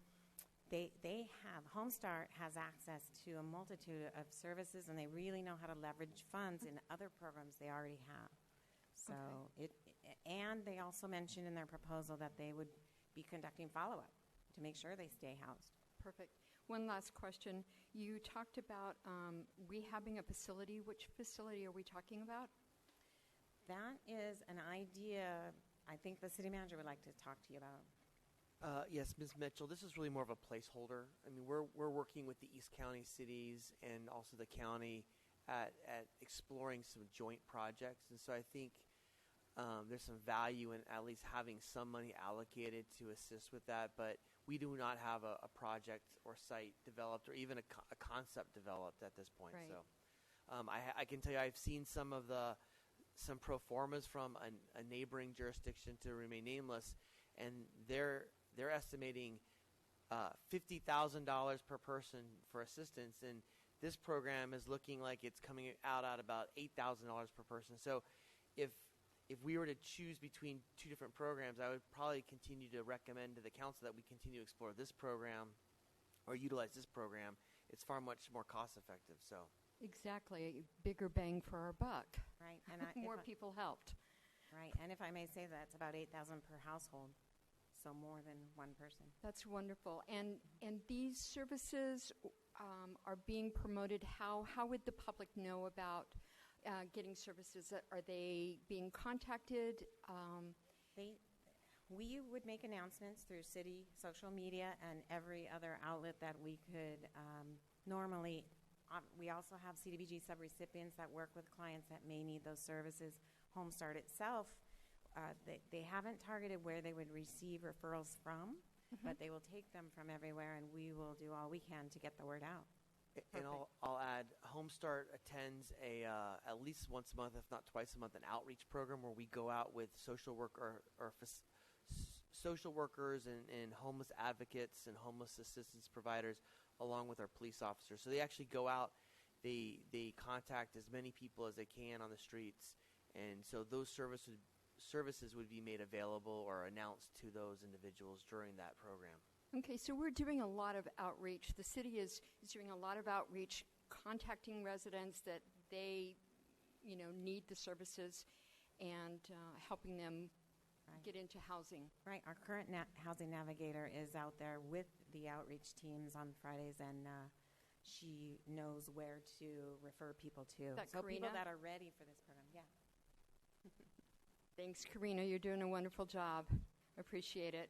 V: Homestart has access to a multitude of services, and they really know how to leverage funds in other programs they already have. So and they also mentioned in their proposal that they would be conducting follow-up to make sure they stay housed.
G: Perfect. One last question. You talked about rehabbing a facility. Which facility are we talking about?
V: That is an idea I think the city manager would like to talk to you about.
L: Yes, Ms. Mitchell, this is really more of a placeholder. I mean, we're working with the East County cities and also the county at exploring some joint projects. And so I think there's some value in at least having some money allocated to assist with that. But we do not have a project or site developed or even a concept developed at this point.
G: Right.
L: So I can tell you I've seen some pro formas from a neighboring jurisdiction to remain nameless, and they're estimating $50,000 per person for assistance, and this program is looking like it's coming out at about $8,000 per person. So if we were to choose between two different programs, I would probably continue to recommend to the council that we continue to explore this program or utilize this program. It's far much more cost effective. So
G: Exactly. Bigger bang for our buck.
V: Right. And
G: More people helped.
V: Right. And if I may say, that's about $8,000 per household, so more than one person.
G: That's wonderful. And these services are being promoted. How would the public know about getting services? Are they being contacted?
V: We would make announcements through city social media and every other outlet that we could normally. We also have CDBG subrecipients that work with clients that may need those services. Homestart itself, they haven't targeted where they would receive referrals from, but they will take them from everywhere, and we will do all we can to get the word out.
L: And I'll add, Homestart attends at least once a month, if not twice a month, an outreach program where we go out with social workers and homeless advocates and homeless assistance providers, along with our police officers. So they actually go out, they contact as many people as they can on the streets, and so those services would be made available or announced to those individuals during that program.
G: Okay, so we're doing a lot of outreach. The city is doing a lot of outreach, contacting residents that they, need the services and helping them get into housing.
V: Right. Our current housing navigator is out there with the outreach teams on Fridays, and she knows where to refer people to. So people that are ready for this program, yeah.
G: Thanks, Karina. You're doing a wonderful job. Appreciate it.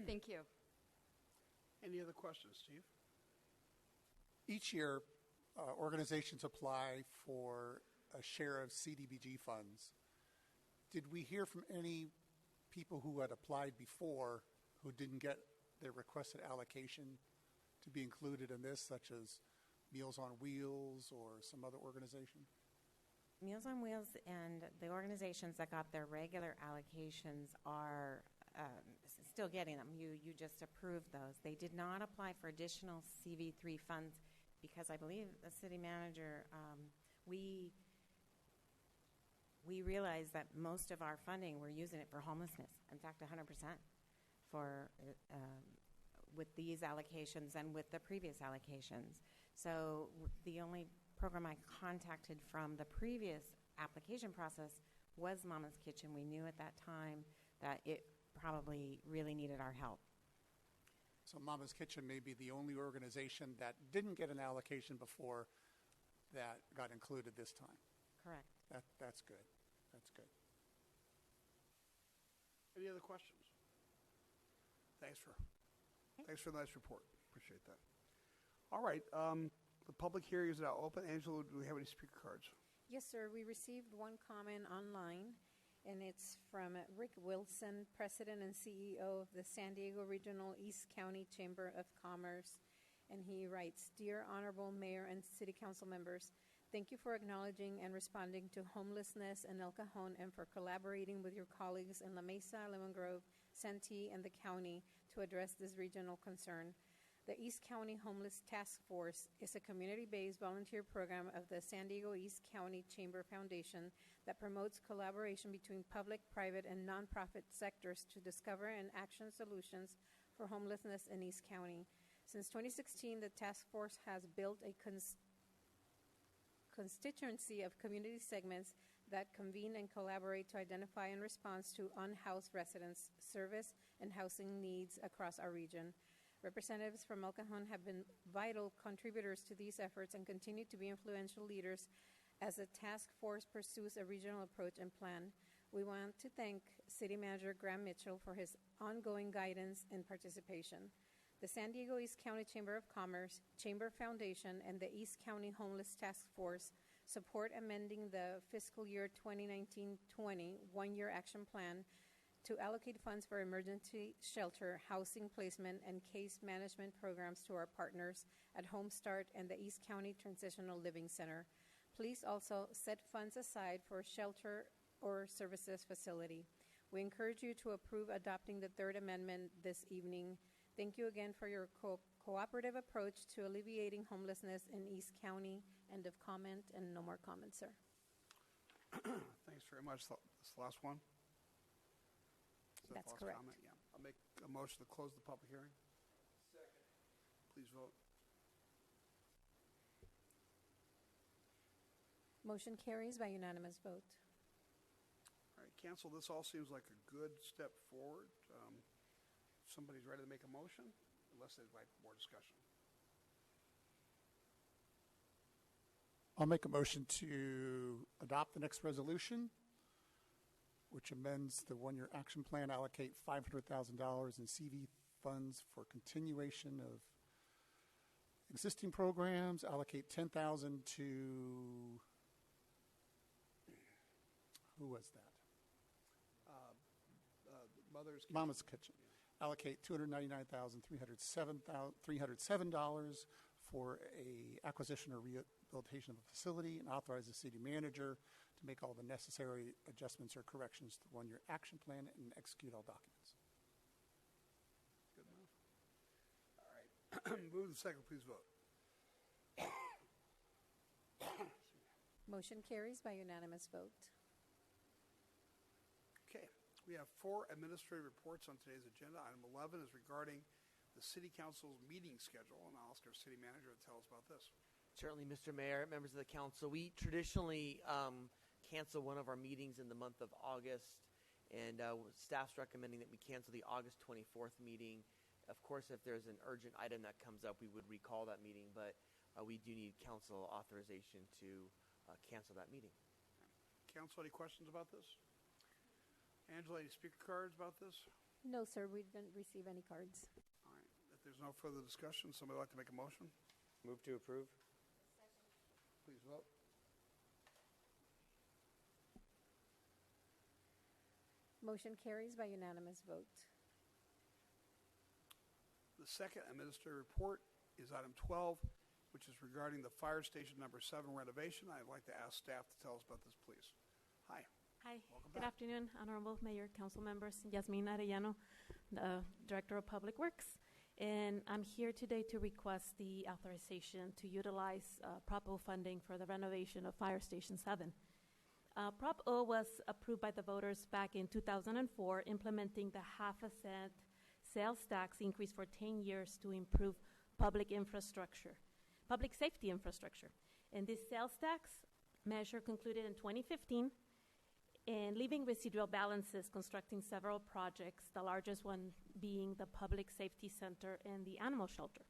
G: Thank you.
A: Any other questions, Steve?
U: Each year, organizations apply for a share of CDBG funds. Did we hear from any people who had applied before who didn't get their requested allocation to be included in this, such as Meals on Wheels or some other organization?
V: Meals on Wheels and the organizations that got their regular allocations are still getting them. You just approved those. They did not apply for additional CV3 funds because I believe the city manager, we realized that most of our funding, we're using it for homelessness. In fact, 100% for with these allocations and with the previous allocations. So the only program I contacted from the previous application process was Mama's Kitchen. We knew at that time that it probably really needed our help.
U: So Mama's Kitchen may be the only organization that didn't get an allocation before that got included this time.
V: Correct.
U: That's good. That's good.
A: Any other questions? Thanks for the nice report. Appreciate that. All right. The public hearing is now open. Angela, do we have any speaker cards?
M: Yes, sir. We received one comment online, and it's from Rick Wilson, President and CEO of the San Diego Regional East County Chamber of Commerce. And he writes, "Dear Honorable Mayor and City Council members, thank you for acknowledging and responding to homelessness in El Cajon and for collaborating with your colleagues in La Mesa, Lemon Grove, Santee, and the county to address this regional concern. The East County Homeless Task Force is a community-based volunteer program of the San Diego East County Chamber Foundation that promotes collaboration between public, private, and nonprofit sectors to discover and action solutions for homelessness in East County. Since 2016, the task force has built a constituency of community segments that convene and collaborate to identify and respond to unhoused residents' service and housing needs across our region. Representatives from El Cajon have been vital contributors to these efforts and continue to be influential leaders as the task force pursues a regional approach and plan. We want to thank City Manager Graham Mitchell for his ongoing guidance and participation. The San Diego East County Chamber of Commerce, Chamber Foundation, and the East County Homeless Task Force support amending the fiscal year 2019-20 one-year action plan to allocate funds for emergency shelter, housing placement, and case management programs to our partners at Home Start and the East County Transitional Living Center. Please also set funds aside for shelter or services facility. We encourage you to approve adopting the third amendment this evening. Thank you again for your cooperative approach to alleviating homelessness in East County. End of comment, and no more comments, sir.
A: Thanks very much. This last one?
M: That's correct.
A: Comment? Yeah. I'll make a motion to close the public hearing.
C: Second.
A: Please vote.
M: Motion carries by unanimous vote.
A: All right, council, this all seems like a good step forward. Somebody's ready to make a motion, unless they'd like more discussion.
U: I'll make a motion to adopt the next resolution, which amends the one-year action plan, allocate $500,000 in CV funds for continuation of existing programs, allocate $10,000 to, who was that? Mama's Kitchen. Allocate $299,307 for a acquisition or rehabilitation of a facility, and authorize the city manager to make all the necessary adjustments or corrections to the one-year action plan and execute all documents.
A: Good enough. All right. Move to second, please vote.
M: Motion carries by unanimous vote.
A: Okay. We have 4 administrative reports on today's agenda. Item 11 is regarding the City Council's meeting schedule, and I'll ask our city manager to tell us about this.
L: Certainly, Mr. Mayor, members of the council, we traditionally cancel one of our meetings in the month of August, and staff's recommending that we cancel the August 24th meeting. Of course, if there's an urgent item that comes up, we would recall that meeting, but we do need council authorization to cancel that meeting.
A: Council, any questions about this? Angela, any speaker cards about this?
M: No, sir, we didn't receive any cards.
A: All right. If there's no further discussion, somebody like to make a motion?
R: Move to approve.
A: Please vote.
M: Motion carries by unanimous vote.
A: The second administrative report is item 12, which is regarding the fire station number 7 renovation. I'd like to ask staff to tell us about this, please. Hi.
E: Hi.
A: Welcome
E: Good
A: back.
E: afternoon, Honorable Mayor, council members. Yasmin Arellano, the Director of Public Works. And I'm here today to request the authorization to utilize Prop O funding for the renovation of Fire Station 7. Prop O was approved by the voters back in 2004, implementing the half-a-cent sales tax increase for 10 years to improve public infrastructure, public safety infrastructure. And this sales tax measure concluded in 2015, and leaving residual balances constructing several projects, the largest one being the Public Safety Center and the Animal Shelter.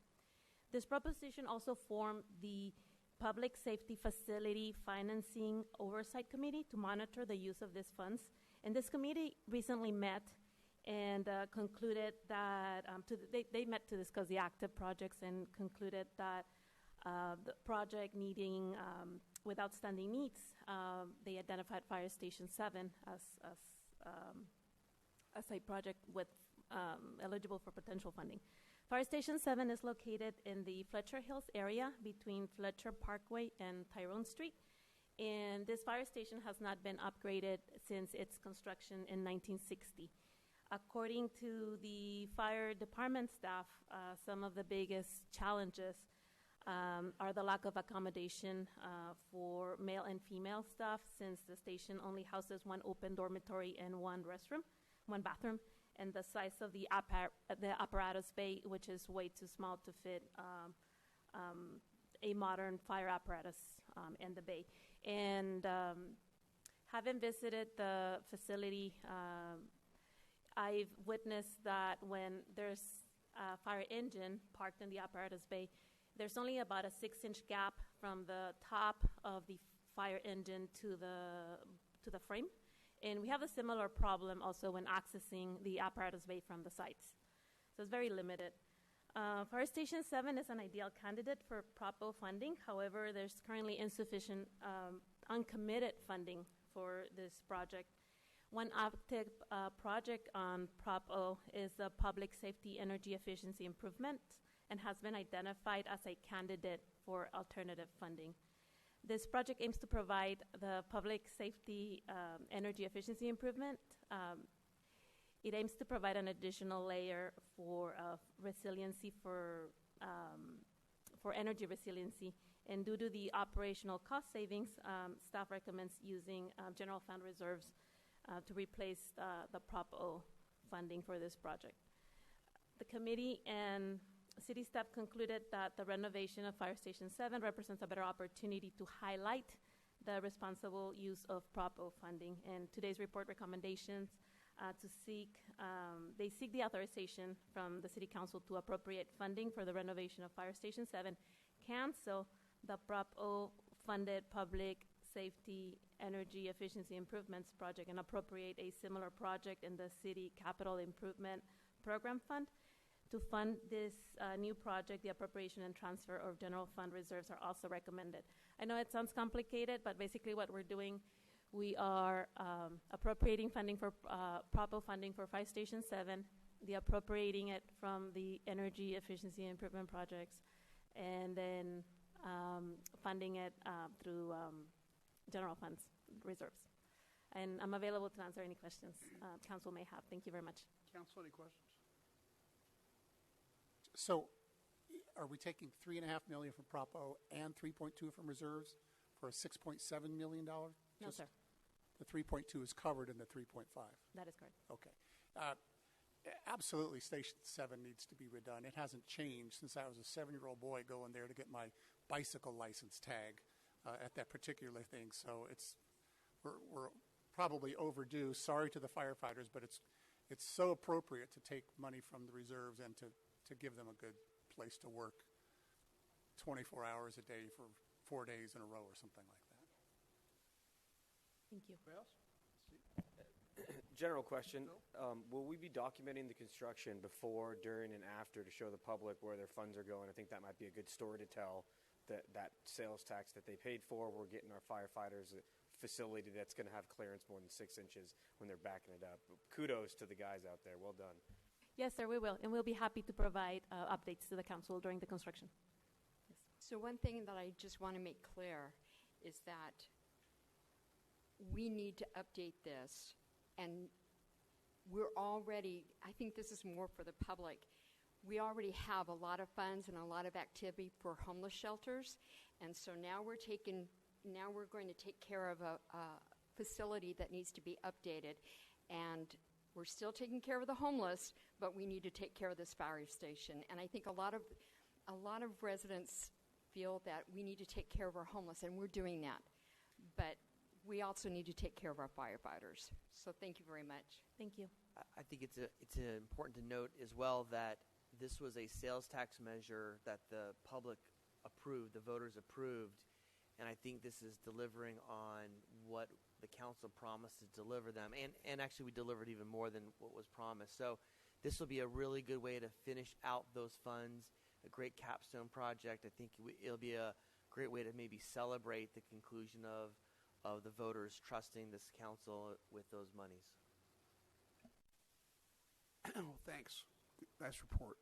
E: This proposition also formed the Public Safety Facility Financing Oversight Committee to monitor the use of these funds. And this committee recently met and concluded that they met to discuss the active projects and concluded that the project needing with outstanding needs, they identified Fire Station 7 as a project with eligible for potential funding. Fire Station 7 is located in the Fletcher Hills area between Fletcher Parkway and Tyrone Street. And this fire station has not been upgraded since its construction in 1960. According to the fire department staff, some of the biggest challenges are the lack of accommodation for male and female staff, since the station only houses one open dormitory and one bathroom, and the size of the apparatus bay, which is way too small to fit a modern fire apparatus in the bay. And having visited the facility, I've witnessed that when there's a fire engine parked in the apparatus bay, there's only about a 6-inch gap from the top of the fire engine to the frame. And we have a similar problem also when accessing the apparatus bay from the sides. So it's very limited. Fire Station 7 is an ideal candidate for Prop O funding. However, there's currently insufficient uncommitted funding for this project. One active project on Prop O is the Public Safety Energy Efficiency Improvement, and has been identified as a candidate for alternative funding. This project aims to provide the public safety energy efficiency improvement. It aims to provide an additional layer for resiliency for energy resiliency. And due to the operational cost savings, staff recommends using general fund reserves to replace the Prop O funding for this project. The committee and city staff concluded that the renovation of Fire Station 7 represents a better opportunity to highlight the responsible use of Prop O funding. And today's report recommendations they seek the authorization from the City Council to appropriate funding for the renovation of Fire Station 7, cancel the Prop O funded public safety energy efficiency improvements project, and appropriate a similar project in the City Capital Improvement Program Fund. To fund this new project, the appropriation and transfer of general fund reserves are also recommended. I know it sounds complicated, but basically what we're doing, we are appropriating funding for Prop O funding for Fire Station 7, appropriating it from the energy efficiency improvement projects, and then funding it through general funds reserves. And I'm available to answer any questions council may have. Thank you very much.
A: Council, any questions?
U: So, are we taking $3.5 million from Prop O and 3.2 from reserves for a $6.7 million?
E: No, sir.
U: The 3.2 is covered in the 3.5.
E: That is correct.
U: Okay. Absolutely, Station 7 needs to be redone. It hasn't changed since I was a 7-year-old boy going there to get my bicycle license tag at that particular thing. So we're probably overdue. Sorry to the firefighters, but it's so appropriate to take money from the reserves and to give them a good place to work 24 hours a day for 4 days in a row or something like that.
E: Thank you.
R: General question. Will we be documenting the construction before, during, and after to show the public where their funds are going? I think that might be a good story to tell, that sales tax that they paid for, we're getting our firefighters a facility that's going to have clearance more than 6 inches when they're backing it up. Kudos to the guys out there. Well done.
E: Yes, sir, we will. And we'll be happy to provide updates to the council during the construction. Yes.
G: So one thing that I just want to make clear is that we need to update this, and we're already, I think this is more for the public, we already have a lot of funds and a lot of activity for homeless shelters, and so now we're going to take care of a facility that needs to be updated, and we're still taking care of the homeless, but we need to take care of this fire station. And I think a lot of residents feel that we need to take care of our homeless, and we're doing that. But we also need to take care of our firefighters. So thank you very much.
E: Thank you.
L: I think it's important to note as well that this was a sales tax measure that the public approved, the voters approved, and I think this is delivering on what the council promised to deliver them, and actually we delivered even more than what was promised. So this will be a really good way to finish out those funds, a great capstone project. I think it'll be a great way to maybe celebrate the conclusion of the voters trusting this council with those monies.
A: Well, thanks. Nice report.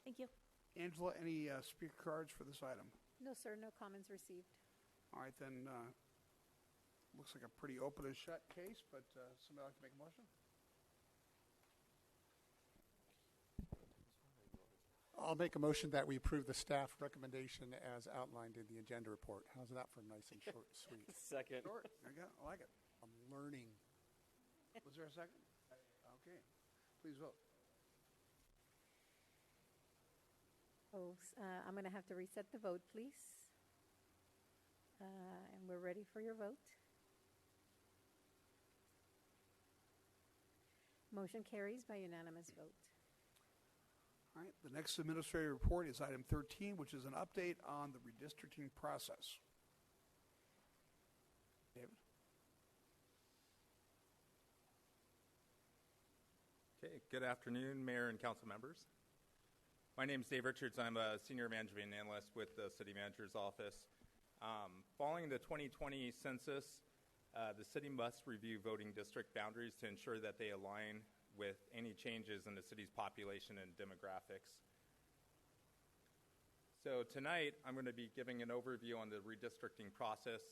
E: Thank you.
A: Angela, any speaker cards for this item?
M: No, sir, no comments received.
A: All right, then, looks like a pretty open and shut case, but somebody like to make a motion?
U: I'll make a motion that we approve the staff recommendation as outlined in the agenda report. How's that for nice and short and sweet?
R: Second.
A: Short. There you go. I like it.
U: I'm learning.
A: Was there a second? Okay. Please vote.
M: I'm going to have to reset the vote, please. And we're ready for your vote. Motion carries by unanimous vote.
A: All right. The next administrative report is item 13, which is an update on the redistricting process. David?
C: Okay, good afternoon, Mayor and Council members. My name is Dave Richards. I'm a Senior Management Analyst with the City Manager's Office. Following the 2020 census, the city must review voting district boundaries to ensure that they align with any changes in the city's population and demographics. So tonight, I'm going to be giving an overview on the redistricting process,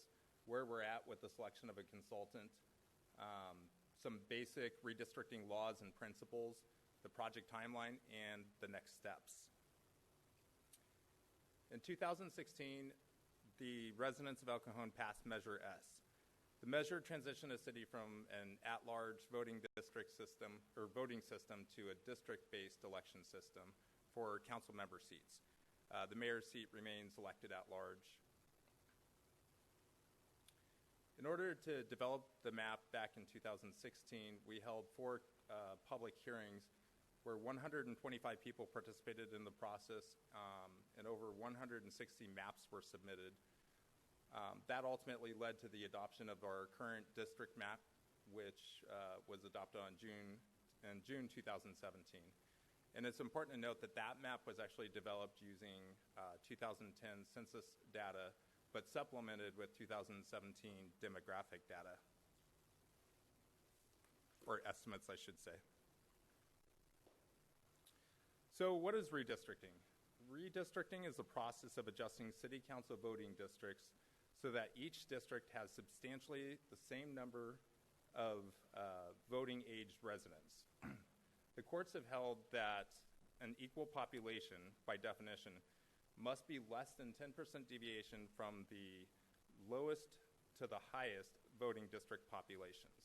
C: where we're at with the selection of a consultant, some basic redistricting laws and principles, the project timeline, and the next steps. In 2016, the residents of El Cajon passed Measure S. The measure transitioned the city from an at-large voting district system or voting system to a district-based election system for council member seats. The mayor's seat remains elected at large. In order to develop the map back in 2016, we held 4 public hearings where 125 people participated in the process and over 160 maps were submitted. That ultimately led to the adoption of our current district map, which was adopted in June 2017. And it's important to note that that map was actually developed using 2010 census data, but supplemented with 2017 demographic data, or estimates, I should say. So what is redistricting? Redistricting is the process of adjusting city council voting districts so that each district has substantially the same number of voting-aged residents. The courts have held that an equal population, by definition, must be less than 10% deviation from the lowest to the highest voting district populations.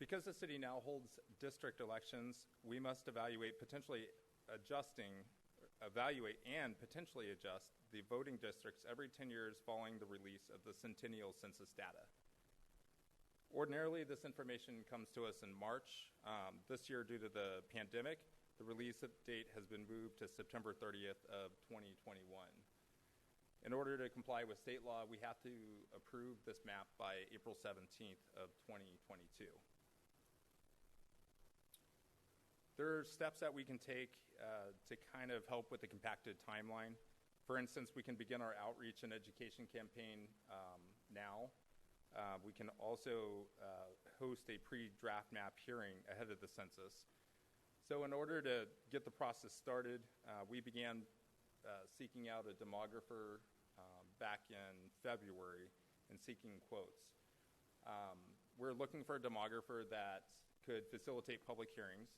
C: Because the city now holds district elections, we must evaluate and potentially adjust the voting districts every 10 years following the release of the centennial census data. Ordinarily, this information comes to us in March. This year, due to the pandemic, the release date has been moved to September 30th of 2021. In order to comply with state law, we have to approve this map by April 17th of 2022. There are steps that we can take to kind of help with the compacted timeline. For instance, we can begin our outreach and education campaign now. We can also host a pre-draft map hearing ahead of the census. So in order to get the process started, we began seeking out a demographer back in February and seeking quotes. We're looking for a demographer that could facilitate public hearings,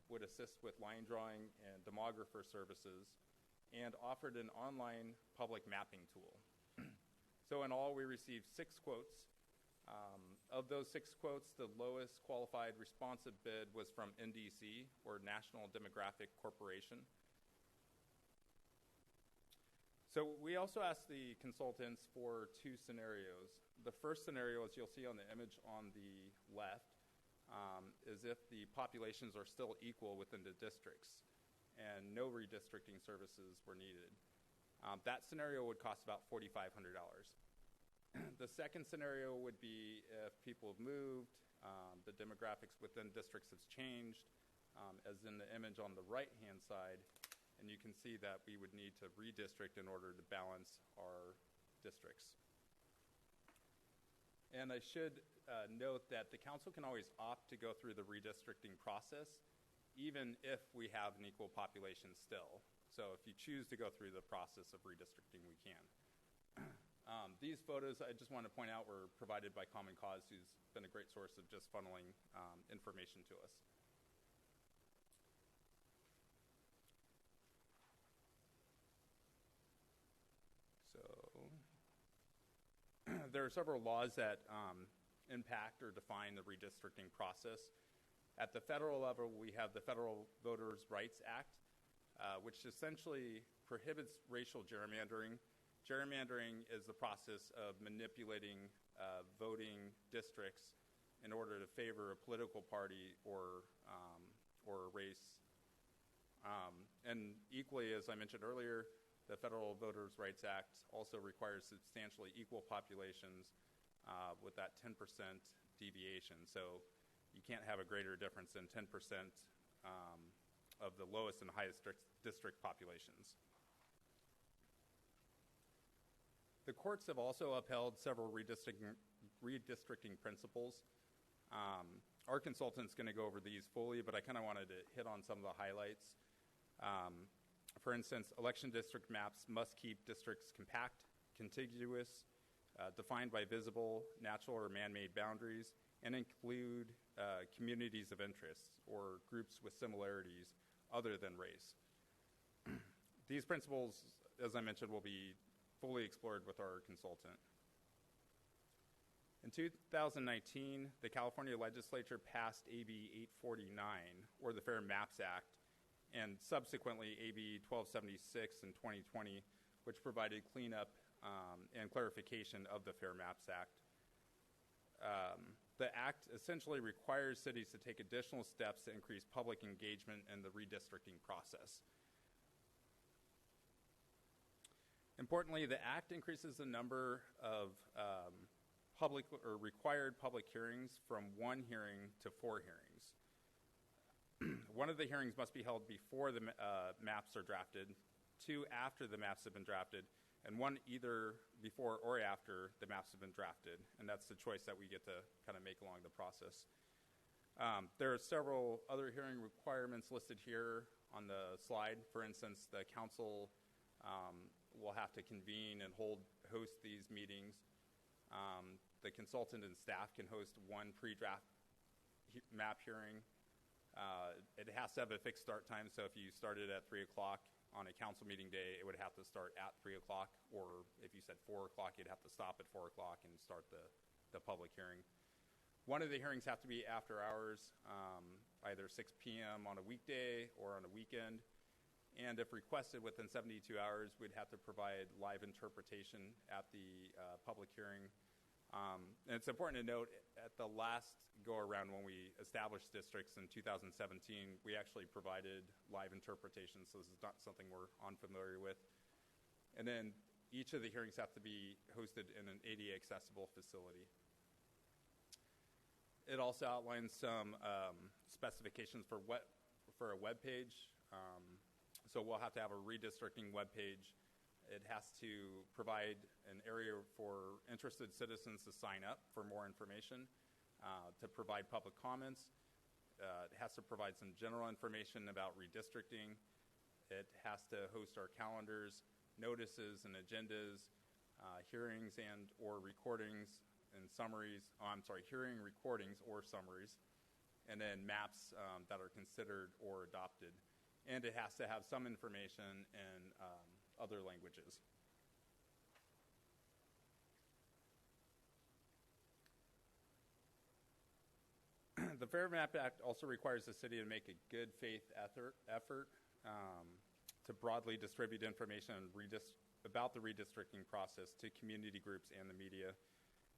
C: would assist with line drawing and demographer services, and offered an online public mapping tool. So in all, we received 6 quotes. Of those 6 quotes, the lowest qualified responsive bid was from NDC, or National Demographic Corporation. So we also asked the consultants for 2 scenarios. The first scenario, as you'll see on the image on the left, is if the populations are still equal within the districts and no redistricting services were needed. That scenario would cost about $4,500. The second scenario would be if people have moved, the demographics within districts has changed, as in the image on the right-hand side, and you can see that we would need to redistrict in order to balance our districts. And I should note that the council can always opt to go through the redistricting process, even if we have an equal population still. So if you choose to go through the process of redistricting, we can. These photos, I just want to point out, were provided by Common Cause, who's been a great source of just funneling information to us. there are several laws that impact or define the redistricting process. At the federal level, we have the Federal Voters' Rights Act, which essentially prohibits racial gerrymandering. Gerrymandering is the process of manipulating voting districts in order to favor a political party or a race. And equally, as I mentioned earlier, the Federal Voters' Rights Act also requires substantially equal populations with that 10% deviation. So you can't have a greater difference than 10% of the lowest and highest district populations. The courts have also upheld several redistricting principles. Our consultant's going to go over these fully, but I kind of wanted to hit on some of the highlights. For instance, election district maps must keep districts compact, contiguous, defined by visible, natural, or man-made boundaries, and include communities of interest or groups with similarities other than race. These principles, as I mentioned, will be fully explored with our consultant. In 2019, the California legislature passed AB 849, or the Fair Maps Act, and subsequently AB 1276 in 2020, which provided cleanup and clarification of the Fair Maps Act. The act essentially requires cities to take additional steps to increase public engagement in the redistricting process. Importantly, the act increases the number of public or required public hearings from 1 hearing to 4 hearings. One of the hearings must be held before the maps are drafted, 2 after the maps have been drafted, and 1 either before or after the maps have been drafted. And that's the choice that we get to kind of make along the process. There are several other hearing requirements listed here on the slide. For instance, the council will have to convene and host these meetings. The consultant and staff can host 1 pre-draft map hearing. It has to have a fixed start time, so if you started at 3 o'clock on a council meeting day, it would have to start at 3 o'clock, or if you said 4 o'clock, you'd have to stop at 4 o'clock and start the public hearing. One of the hearings have to be after hours, either 6 p.m. on a weekday or on a weekend. And if requested within 72 hours, we'd have to provide live interpretation at the public hearing. And it's important to note, at the last go-around when we established districts in 2017, we actually provided live interpretation, so this is not something we're unfamiliar with. And then each of the hearings have to be hosted in an ADA accessible facility. It also outlines some specifications for a web page. So we'll have to have a redistricting web page. It has to provide an area for interested citizens to sign up for more information, to provide public comments. It has to provide some general information about redistricting. It has to host our calendars, notices and agendas, hearings and or recordings and summaries. Hearing recordings or summaries, and then maps that are considered or adopted. And it has to have some information in other languages. The Fair Map Act also requires the city to make a good faith effort to broadly distribute information about the redistricting process to community groups and the media.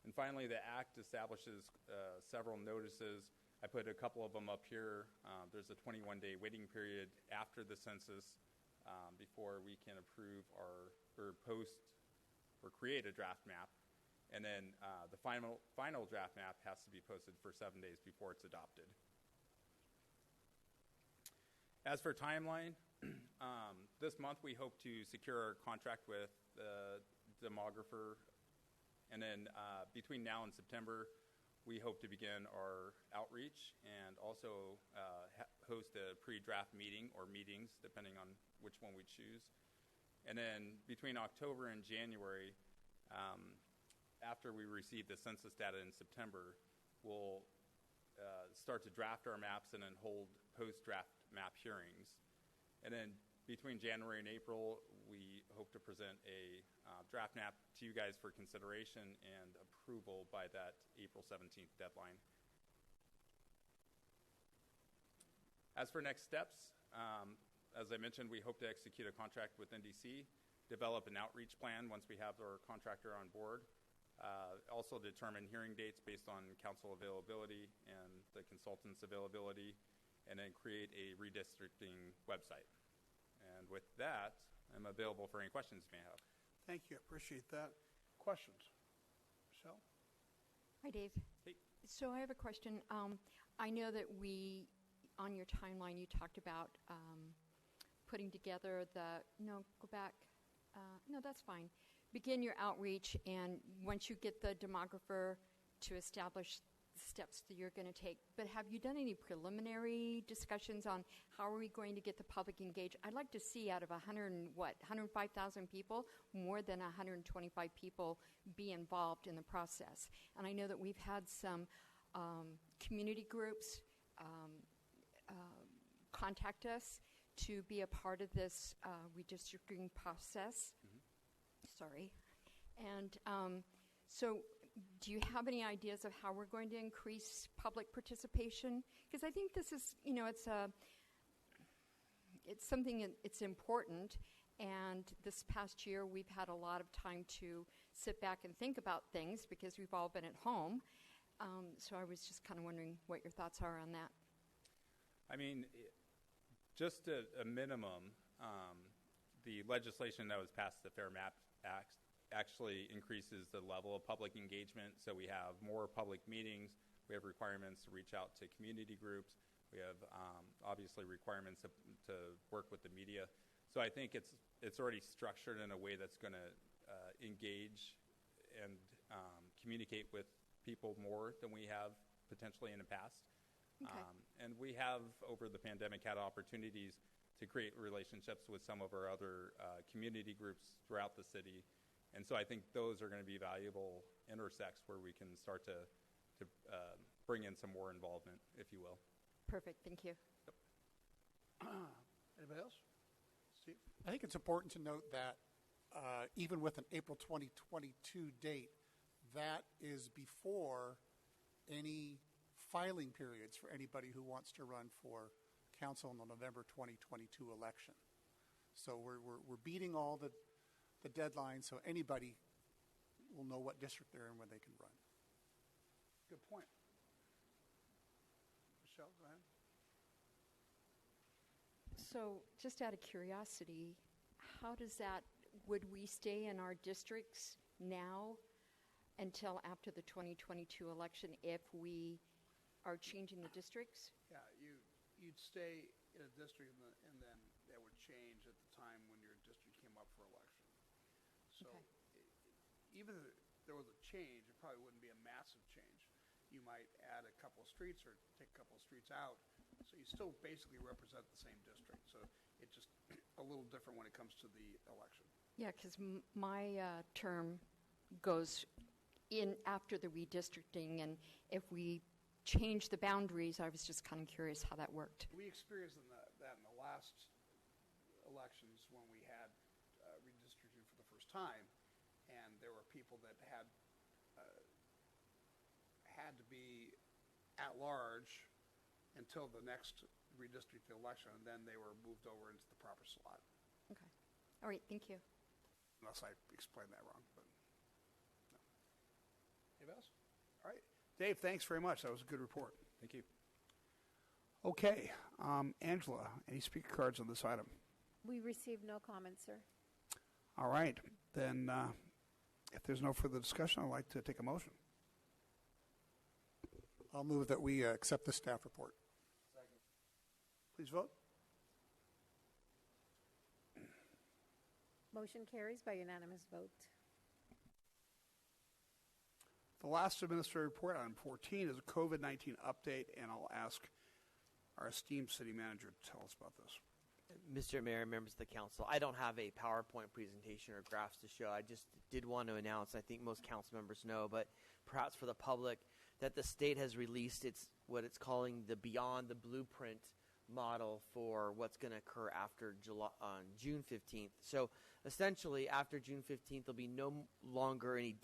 C: And finally, the Act establishes several notices. I put a couple of them up here. There's a 21-day waiting period after the census before we can approve or post or create a draft map. And then the final draft map has to be posted for 7 days before it's adopted. As for timeline, this month we hope to secure a contract with the demographer. And then between now and September, we hope to begin our outreach and also host a pre-draft meeting or meetings, depending on which one we choose. And then between October and January, after we receive the census data in September, we'll start to draft our maps and then hold post-draft map hearings. And then between January and April, we hope to present a draft map to you guys for consideration and approval by that April 17th deadline. As for next steps, as I mentioned, we hope to execute a contract with NDC, develop an outreach plan once we have our contractor on board, also determine hearing dates based on council availability and the consultant's availability, and then create a redistricting website. And with that, I'm available for any questions you may have.
A: Thank you. I appreciate that. Questions? Michelle?
G: Hi, Dave.
C: Hey.
G: So I have a question. I know that on your timeline, you talked about putting together that's fine. Begin your outreach, and once you get the demographer to establish the steps that you're going to take. But have you done any preliminary discussions on how are we going to get the public engaged? I'd like to see out of 105,000 people, more than 125 people be involved in the process. And I know that we've had some community groups contact us to be a part of this redistricting process. Sorry. And so do you have any ideas of how we're going to increase public participation? Because I think this is, it's something it's important. And this past year, we've had a lot of time to sit back and think about things because we've all been at home. So I was just kind of wondering what your thoughts are on that.
C: I mean, just a minimum, the legislation that was passed, the Fair Map Act, actually increases the level of public engagement. So we have more public meetings. We have requirements to reach out to community groups. We have obviously requirements to work with the media. So I think it's already structured in a way that's going to engage and communicate with people more than we have potentially in the past.
G: Okay.
C: And we have, over the pandemic, had opportunities to create relationships with some of our other community groups throughout the city. And so I think those are going to be valuable intersects where we can start to bring in some more involvement, if you will.
G: Perfect. Thank you.
C: Yep.
A: Anybody else? Steve?
U: I think it's important to note that even with an April 2022 date, that is before any filing periods for anybody who wants to run for council in the November 2022 election. So we're beating all the deadlines, so anybody will know what district they're in when they can run.
A: Good point. Michelle, go ahead.
G: So just out of curiosity, would we stay in our districts now until after the 2022 election if we are changing the districts?
A: Yeah, you'd stay in a district and then that would change at the time when your district came up for election. So even if there was a change, it probably wouldn't be a massive change. You might add a couple of streets or take a couple of streets out. So you still basically represent the same district. So it's just a little different when it comes to the election.
G: Yeah, because my term goes in after the redistricting, and if we change the boundaries, I was just kind of curious how that worked.
A: We experienced that in the last elections when we had redistricting for the first time, and there were people that had to be at large until the next redistricting election, and then they were moved over into the proper slot.
G: Okay. All right, thank you.
A: Unless I explained that wrong, but no. Anybody else? All right. Dave, thanks very much. That was a good report.
C: Thank you.
A: Okay. Angela, any speaker cards on this item?
M: We received no comments, sir.
A: All right. Then if there's no further discussion, I'd like to take a motion.
U: I'll move that we accept the staff report.
A: Second. Please vote.
M: Motion carries by unanimous vote.
A: The last administrative report, item 14, is a COVID-19 update, and I'll ask our esteemed city manager to tell us about this.
L: Mr. Mayor, members of the council, I don't have a PowerPoint presentation or graphs to show. I just did want to announce, I think most council members know, but perhaps for the public, that the state has released what it's calling the Beyond the Blueprint model for what's going to occur after on June 15th. So essentially, after June 15th, there'll be no longer any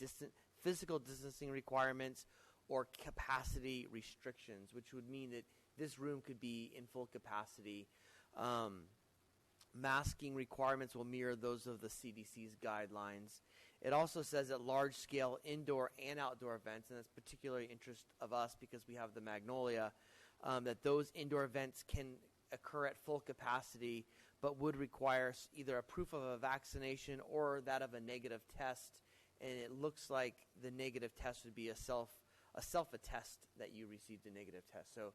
L: physical distancing requirements or capacity restrictions, which would mean that this room could be in full capacity. Masking requirements will mirror those of the CDC's guidelines. It also says that large-scale indoor and outdoor events, and that's particularly interest of us because we have the Magnolia, that those indoor events can occur at full capacity but would require either a proof of a vaccination or that of a negative test. And it looks like the negative test would be a self-attest that you received a negative test. So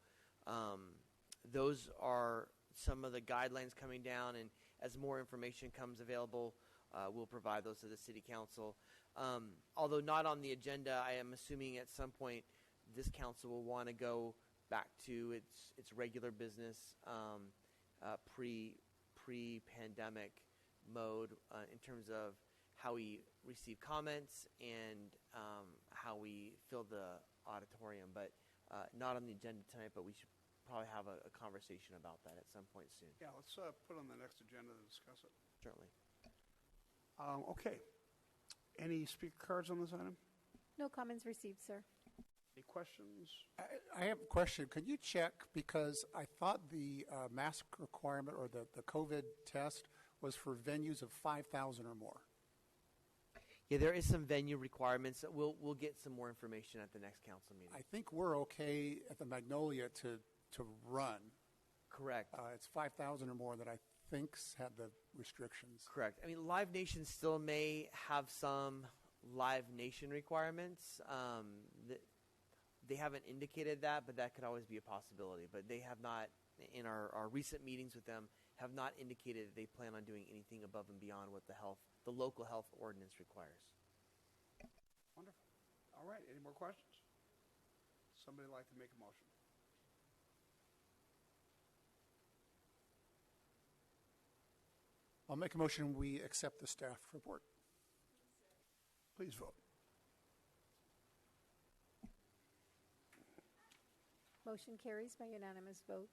L: those are some of the guidelines coming down, and as more information comes available, we'll provide those to the City Council. Although not on the agenda, I am assuming at some point this council will want to go back to its regular business pre-pandemic mode in terms of how we receive comments and how we fill the auditorium. But not on the agenda tonight, but we should probably have a conversation about that at some point soon.
A: Yeah, let's put on the next agenda to discuss it.
L: Certainly.
A: Okay. Any speaker cards on this item?
M: No comments received, sir.
A: Any questions?
U: I have a question. Could you check, because I thought the mask requirement or the COVID test was for venues of 5,000 or more.
L: Yeah, there is some venue requirements. We'll get some more information at the next council meeting.
U: I think we're okay at the Magnolia to run.
L: Correct.
U: It's 5,000 or more that I think's had the restrictions.
L: Correct. I mean, Live Nation still may have some Live Nation requirements. They haven't indicated that, but that could always be a possibility. But they have not, in our recent meetings with them, have not indicated that they plan on doing anything above and beyond what the local health ordinance requires.
A: Wonderful. All right. Any more questions? Somebody like to make a motion?
U: I'll make a motion we accept the staff report.
A: Please vote.
M: Motion carries by unanimous vote.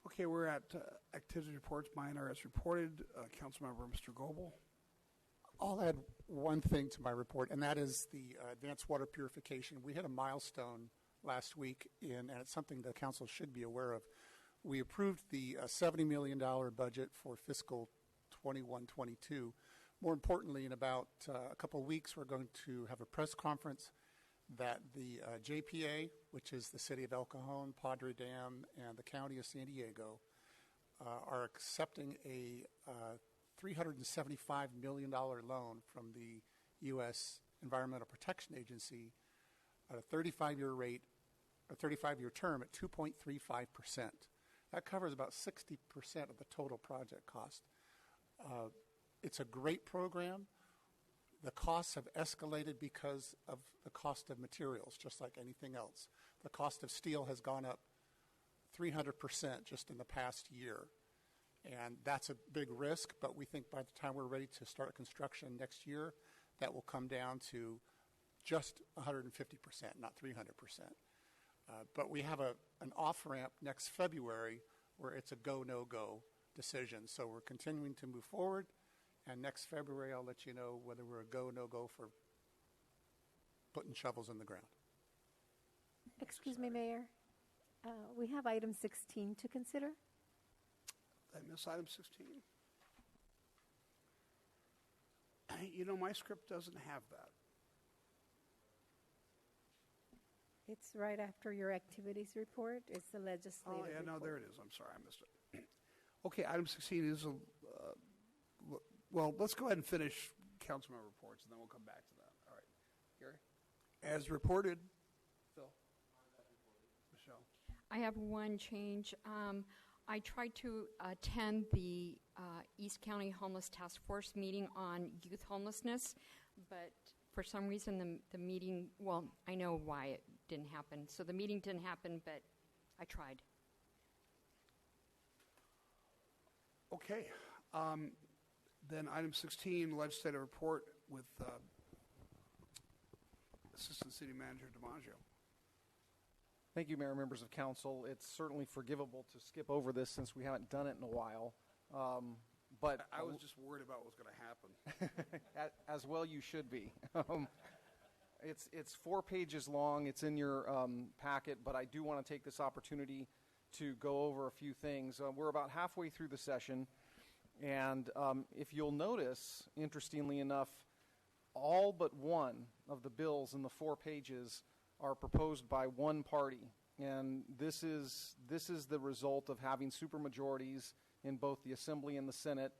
A: Okay, we're at activity reports. Mine are as reported. Councilmember Mr. Goebel.
U: I'll add one thing to my report, and that is the advanced water purification. We hit a milestone last week, and it's something the council should be aware of. We approved the $70 million budget for fiscal 21-22. More importantly, in about a couple of weeks, we're going to have a press conference that the JPA, which is the City of El Cajon, Padre Dam, and the County of San Diego, are accepting a $375 million loan from the U.S. Environmental Protection Agency at a 35-year rate, a 35-year term at 2.35%. That covers about 60% of the total project cost. It's a great program. The costs have escalated because of the cost of materials, just like anything else. The cost of steel has gone up 300% just in the past year. And that's a big risk, but we think by the time we're ready to start construction next year, that will come down to just 150%, not 300%. But we have an off-ramp next February where it's a go, no-go decision. So we're continuing to move forward. And next February, I'll let you know whether we're a go, no-go for putting shovels in the ground.
M: Excuse me, Mayor. We have item 16 to consider.
A: Did I miss item 16? You know, my script doesn't have that.
M: It's right after your activities report. It's the legislative
A: Oh, yeah,
M: report.
A: no, there it is. I'm sorry, I missed it. Okay, item 16 is well, let's go ahead and finish councilmember reports, and then we'll come back to that. All right. Gary? As reported. Phil? Michelle?
J: I have one change. I tried to attend the East County Homeless Task Force meeting on youth homelessness, but for some reason the meeting, well, I know why it didn't happen. So the meeting didn't happen, but I tried.
A: Okay. Then item 16, legislative report with Assistant City Manager DiMaggio.
D: Thank you, Mayor, members of council. It's certainly forgivable to skip over this since we haven't done it in a while. But
A: I was just worried about what's going to happen.
D: As well you should be. It's 4 pages long. It's in your packet, but I do want to take this opportunity to go over a few things. We're about halfway through the session, and if you'll notice, interestingly enough, all but one of the bills in the 4 pages are proposed by one party, and this is the result of having supermajorities in both the Assembly and the Senate,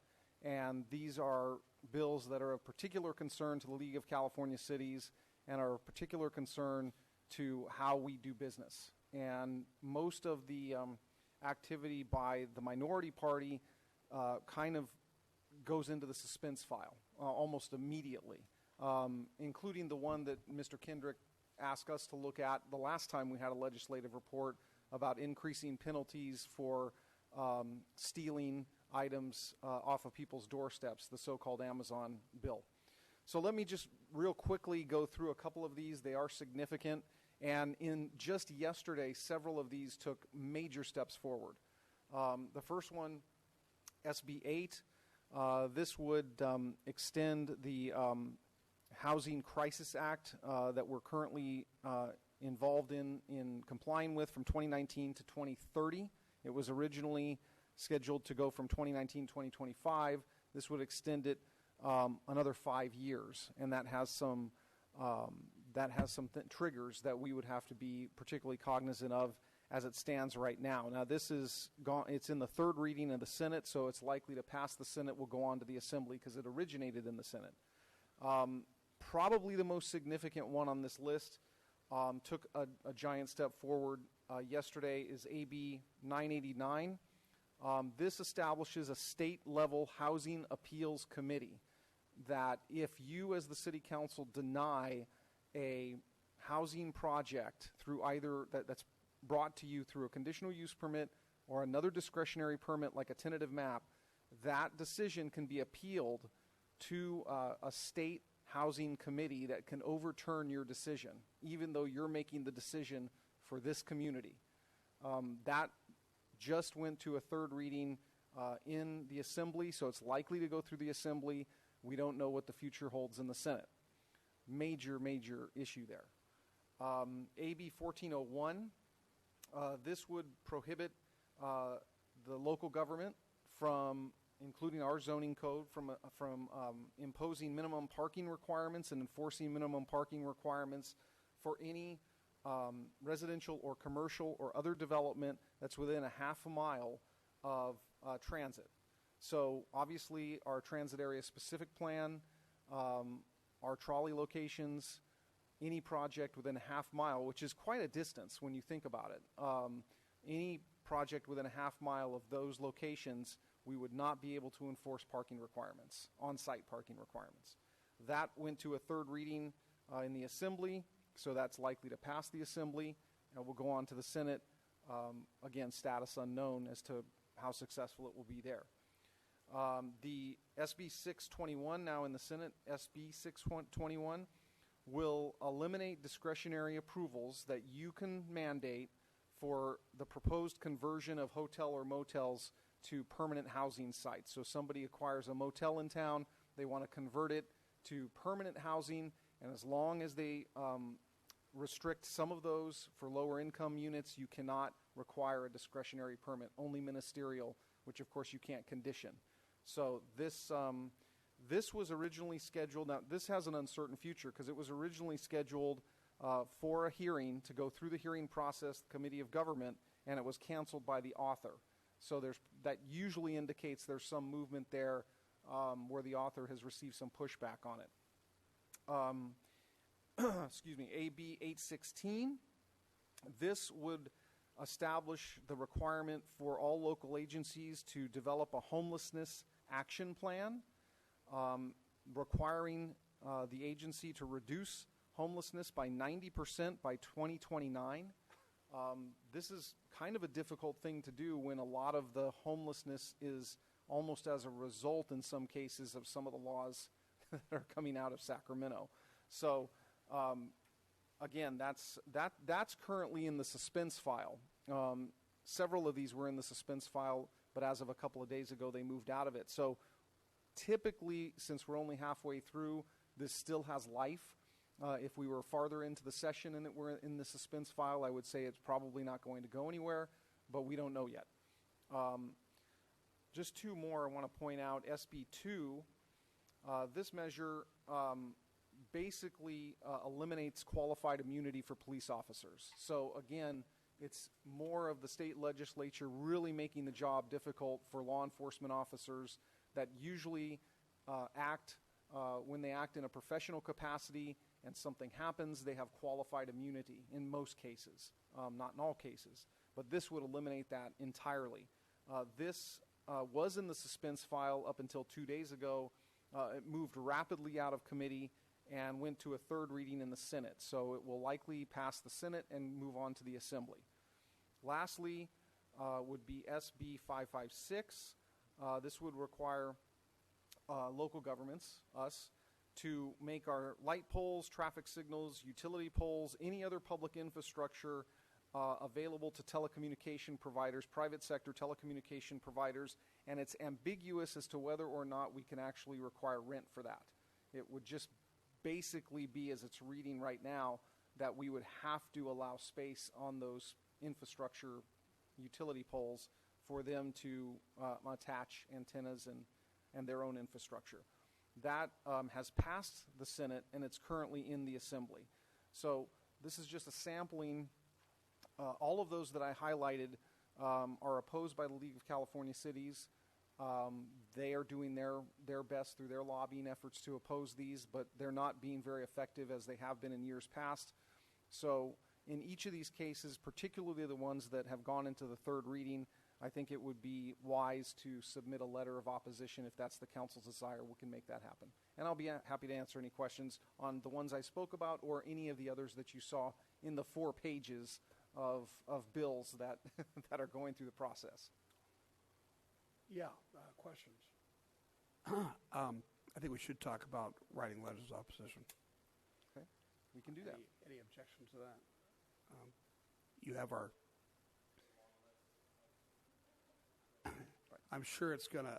D: and these are bills that are of particular concern to the League of California Cities and are of particular concern to how we do business. And most of the activity by the minority party kind of goes into the suspense file almost immediately, including the one that Mr. Kendrick asked us to look at the last time we had a legislative report about increasing penalties for stealing items off of people's doorsteps, the so-called Amazon bill. So let me just real quickly go through a couple of these. They are significant, and in just yesterday, several of these took major steps forward. The first one, SB 8, this would extend the Housing Crisis Act that we're currently involved in complying with from 2019 to 2030. It was originally scheduled to go from 2019 to 2025. This would extend it another 5 years, and that has some triggers that we would have to be particularly cognizant of as it stands right now. Now, this is it's in the 3rd reading of the Senate, so it's likely to pass the Senate, will go on to the Assembly because it originated in the Senate. Probably the most significant one on this list took a giant step forward yesterday is AB 989. This establishes a state-level housing appeals committee that if you as the city council deny a housing project through either that's brought to you through a conditional use permit or another discretionary permit like a tentative map, that decision can be appealed to a state housing committee that can overturn your decision, even though you're making the decision for this community. That just went to a 3rd reading in the Assembly, so it's likely to go through the Assembly. We don't know what the future holds in the Senate. Major, major issue there. AB 1401, this would prohibit the local government from, including our zoning code, from imposing minimum parking requirements and enforcing minimum parking requirements for any residential or commercial or other development that's within a half a mile of transit. So obviously our transit area specific plan, our trolley locations, any project within a half mile, which is quite a distance when you think about it. Any project within a half mile of those locations, we would not be able to enforce parking requirements, on-site parking requirements. That went to a 3rd reading in the Assembly, so that's likely to pass the Assembly, and will go on to the Senate. Again, status unknown as to how successful it will be there. The SB 621, now in the Senate, SB 621, will eliminate discretionary approvals that you can mandate for the proposed conversion of hotel or motels to permanent housing sites. So somebody acquires a motel in town, they want to convert it to permanent housing, and as long as they restrict some of those for lower income units, you cannot require a discretionary permit, only ministerial, which of course you can't condition. So this was originally scheduled, now this has an uncertain future because it was originally scheduled for a hearing to go through the hearing process, the Committee of Government, and it was canceled by the author. So that usually indicates there's some movement there where the author has received some pushback on it. Excuse me, AB 816. This would establish the requirement for all local agencies to develop a homelessness action plan, requiring the agency to reduce homelessness by 90% by 2029. This is kind of a difficult thing to do when a lot of the homelessness is almost as a result in some cases of some of the laws that are coming out of Sacramento. So again, that's currently in the suspense file. Several of these were in the suspense file, but as of a couple of days ago, they moved out of it. So typically, since we're only halfway through, this still has life. If we were farther into the session and it were in the suspense file, I would say it's probably not going to go anywhere, but we don't know yet. Just two more I want to point out. SB 2, this measure basically eliminates qualified immunity for police officers. So again, it's more of the state legislature really making the job difficult for law enforcement officers that usually when they act in a professional capacity and something happens, they have qualified immunity in most cases, not in all cases. But this would eliminate that entirely. This was in the suspense file up until 2 days ago. It moved rapidly out of committee and went to a third reading in the Senate. So it will likely pass the Senate and move on to the Assembly. Lastly would be SB 556. This would require local governments, us, to make our light poles, traffic signals, utility poles, any other public infrastructure available to telecommunication providers, private sector telecommunication providers, and it's ambiguous as to whether or not we can actually require rent for that. It would just basically be, as it's reading right now, that we would have to allow space on those infrastructure utility poles for them to attach antennas and their own infrastructure. That has passed the Senate, and it's currently in the Assembly. So this is just a sampling. All of those that I highlighted are opposed by the League of California Cities. They are doing their best through their lobbying efforts to oppose these, but they're not being very effective as they have been in years past. So in each of these cases, particularly the ones that have gone into the third reading, I think it would be wise to submit a letter of opposition if that's the council's desire. We can make that happen. And I'll be happy to answer any questions on the ones I spoke about or any of the others that you saw in the 4 pages of bills that, that are going through the process.
A: Yeah, questions? I think we should talk about writing letters of opposition.
D: Okay, we can do that.
A: Any objections to that? You have our... I'm sure it's going to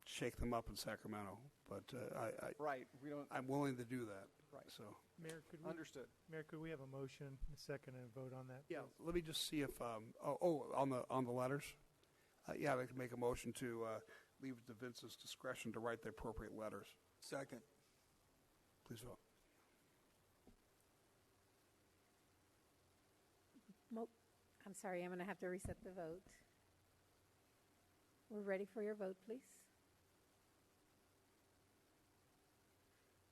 A: shake them up in Sacramento, but
D: right, we don't.
A: I'm willing to do that.
D: Right.
A: So
Q: Mayor,
D: understood.
Q: Mayor, could we have a motion, a second, and a vote on that?
A: Yeah. Please? Let me just see if on the letters. Yeah, I can make a motion to leave it to Vince's discretion to write the appropriate letters.
U: Second.
A: Please vote.
M: I'm sorry, I'm going to have to reset the vote. We're ready for your vote, please.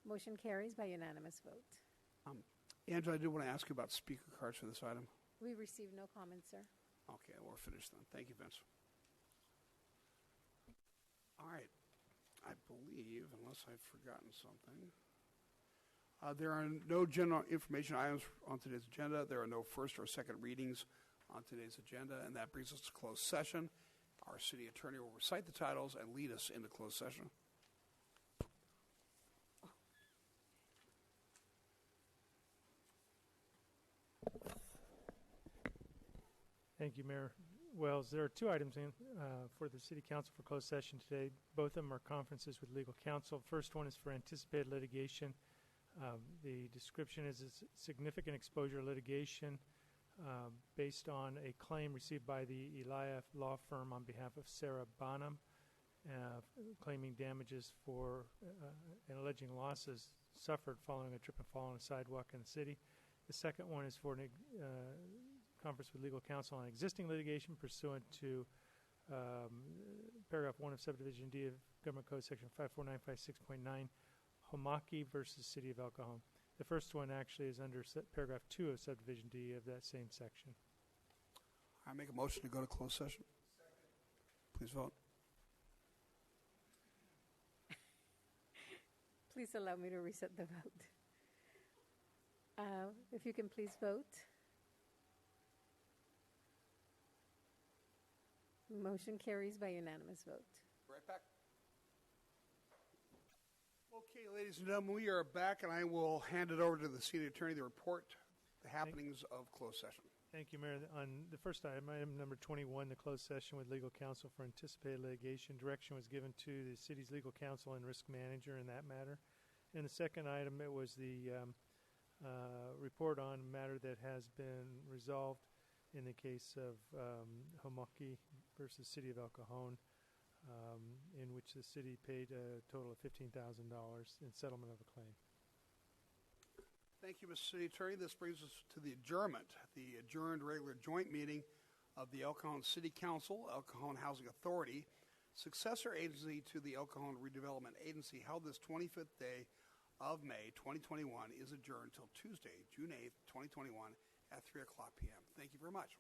M: Motion carries by unanimous vote.
A: Angela, I do want to ask you about speaker cards for this item.
M: We received no comments, sir.
A: Okay, we're finished then. Thank you, Vince. All right. I believe, unless I've forgotten something, there are no general information items on today's agenda. There are no first or second readings on today's agenda, and that brings us to closed session. Our city attorney will recite the titles and lead us into closed session.
Q: Thank you, Mayor Wells. There are 2 items for the City Council for closed session today. Both of them are conferences with legal counsel. First one is for anticipated litigation. The description is significant exposure litigation based on a claim received by the Elias law firm on behalf of Sarah Bonham, claiming damages for and alleging losses suffered following a trip and fall on a sidewalk in the city. The second one is for conference with legal counsel on existing litigation pursuant to paragraph 1 of subdivision D of Government Code section 54956.9, Homaki versus City of El Cajon. The first one actually is under paragraph 2 of subdivision D of that same section.
A: I make a motion to go to closed session. Please vote.
M: Please allow me to reset the vote. If you can please vote. Motion carries by unanimous vote.
A: right back. Okay, ladies and gentlemen, we are back, and I will hand it over to the city attorney to report the happenings of closed session.
Q: Thank you, Mayor. On the first item number 21, the closed session with legal counsel for anticipated litigation, direction was given to the city's legal counsel and risk manager in that matter. And the second item, it was the report on a matter that has been resolved in the case of Homaki versus City of El Cajon, in which the city paid a total of $15,000 in settlement of a claim.
A: Thank you, Mr. City Attorney. This brings us to the adjournment. The adjourned regular joint meeting of the El Cajon City Council, El Cajon Housing Authority, successor agency to the El Cajon Redevelopment Agency, held this 25th day of May 2021, is adjourned until Tuesday, June 8th, 2021 at 3 o'clock p.m. Thank you very much.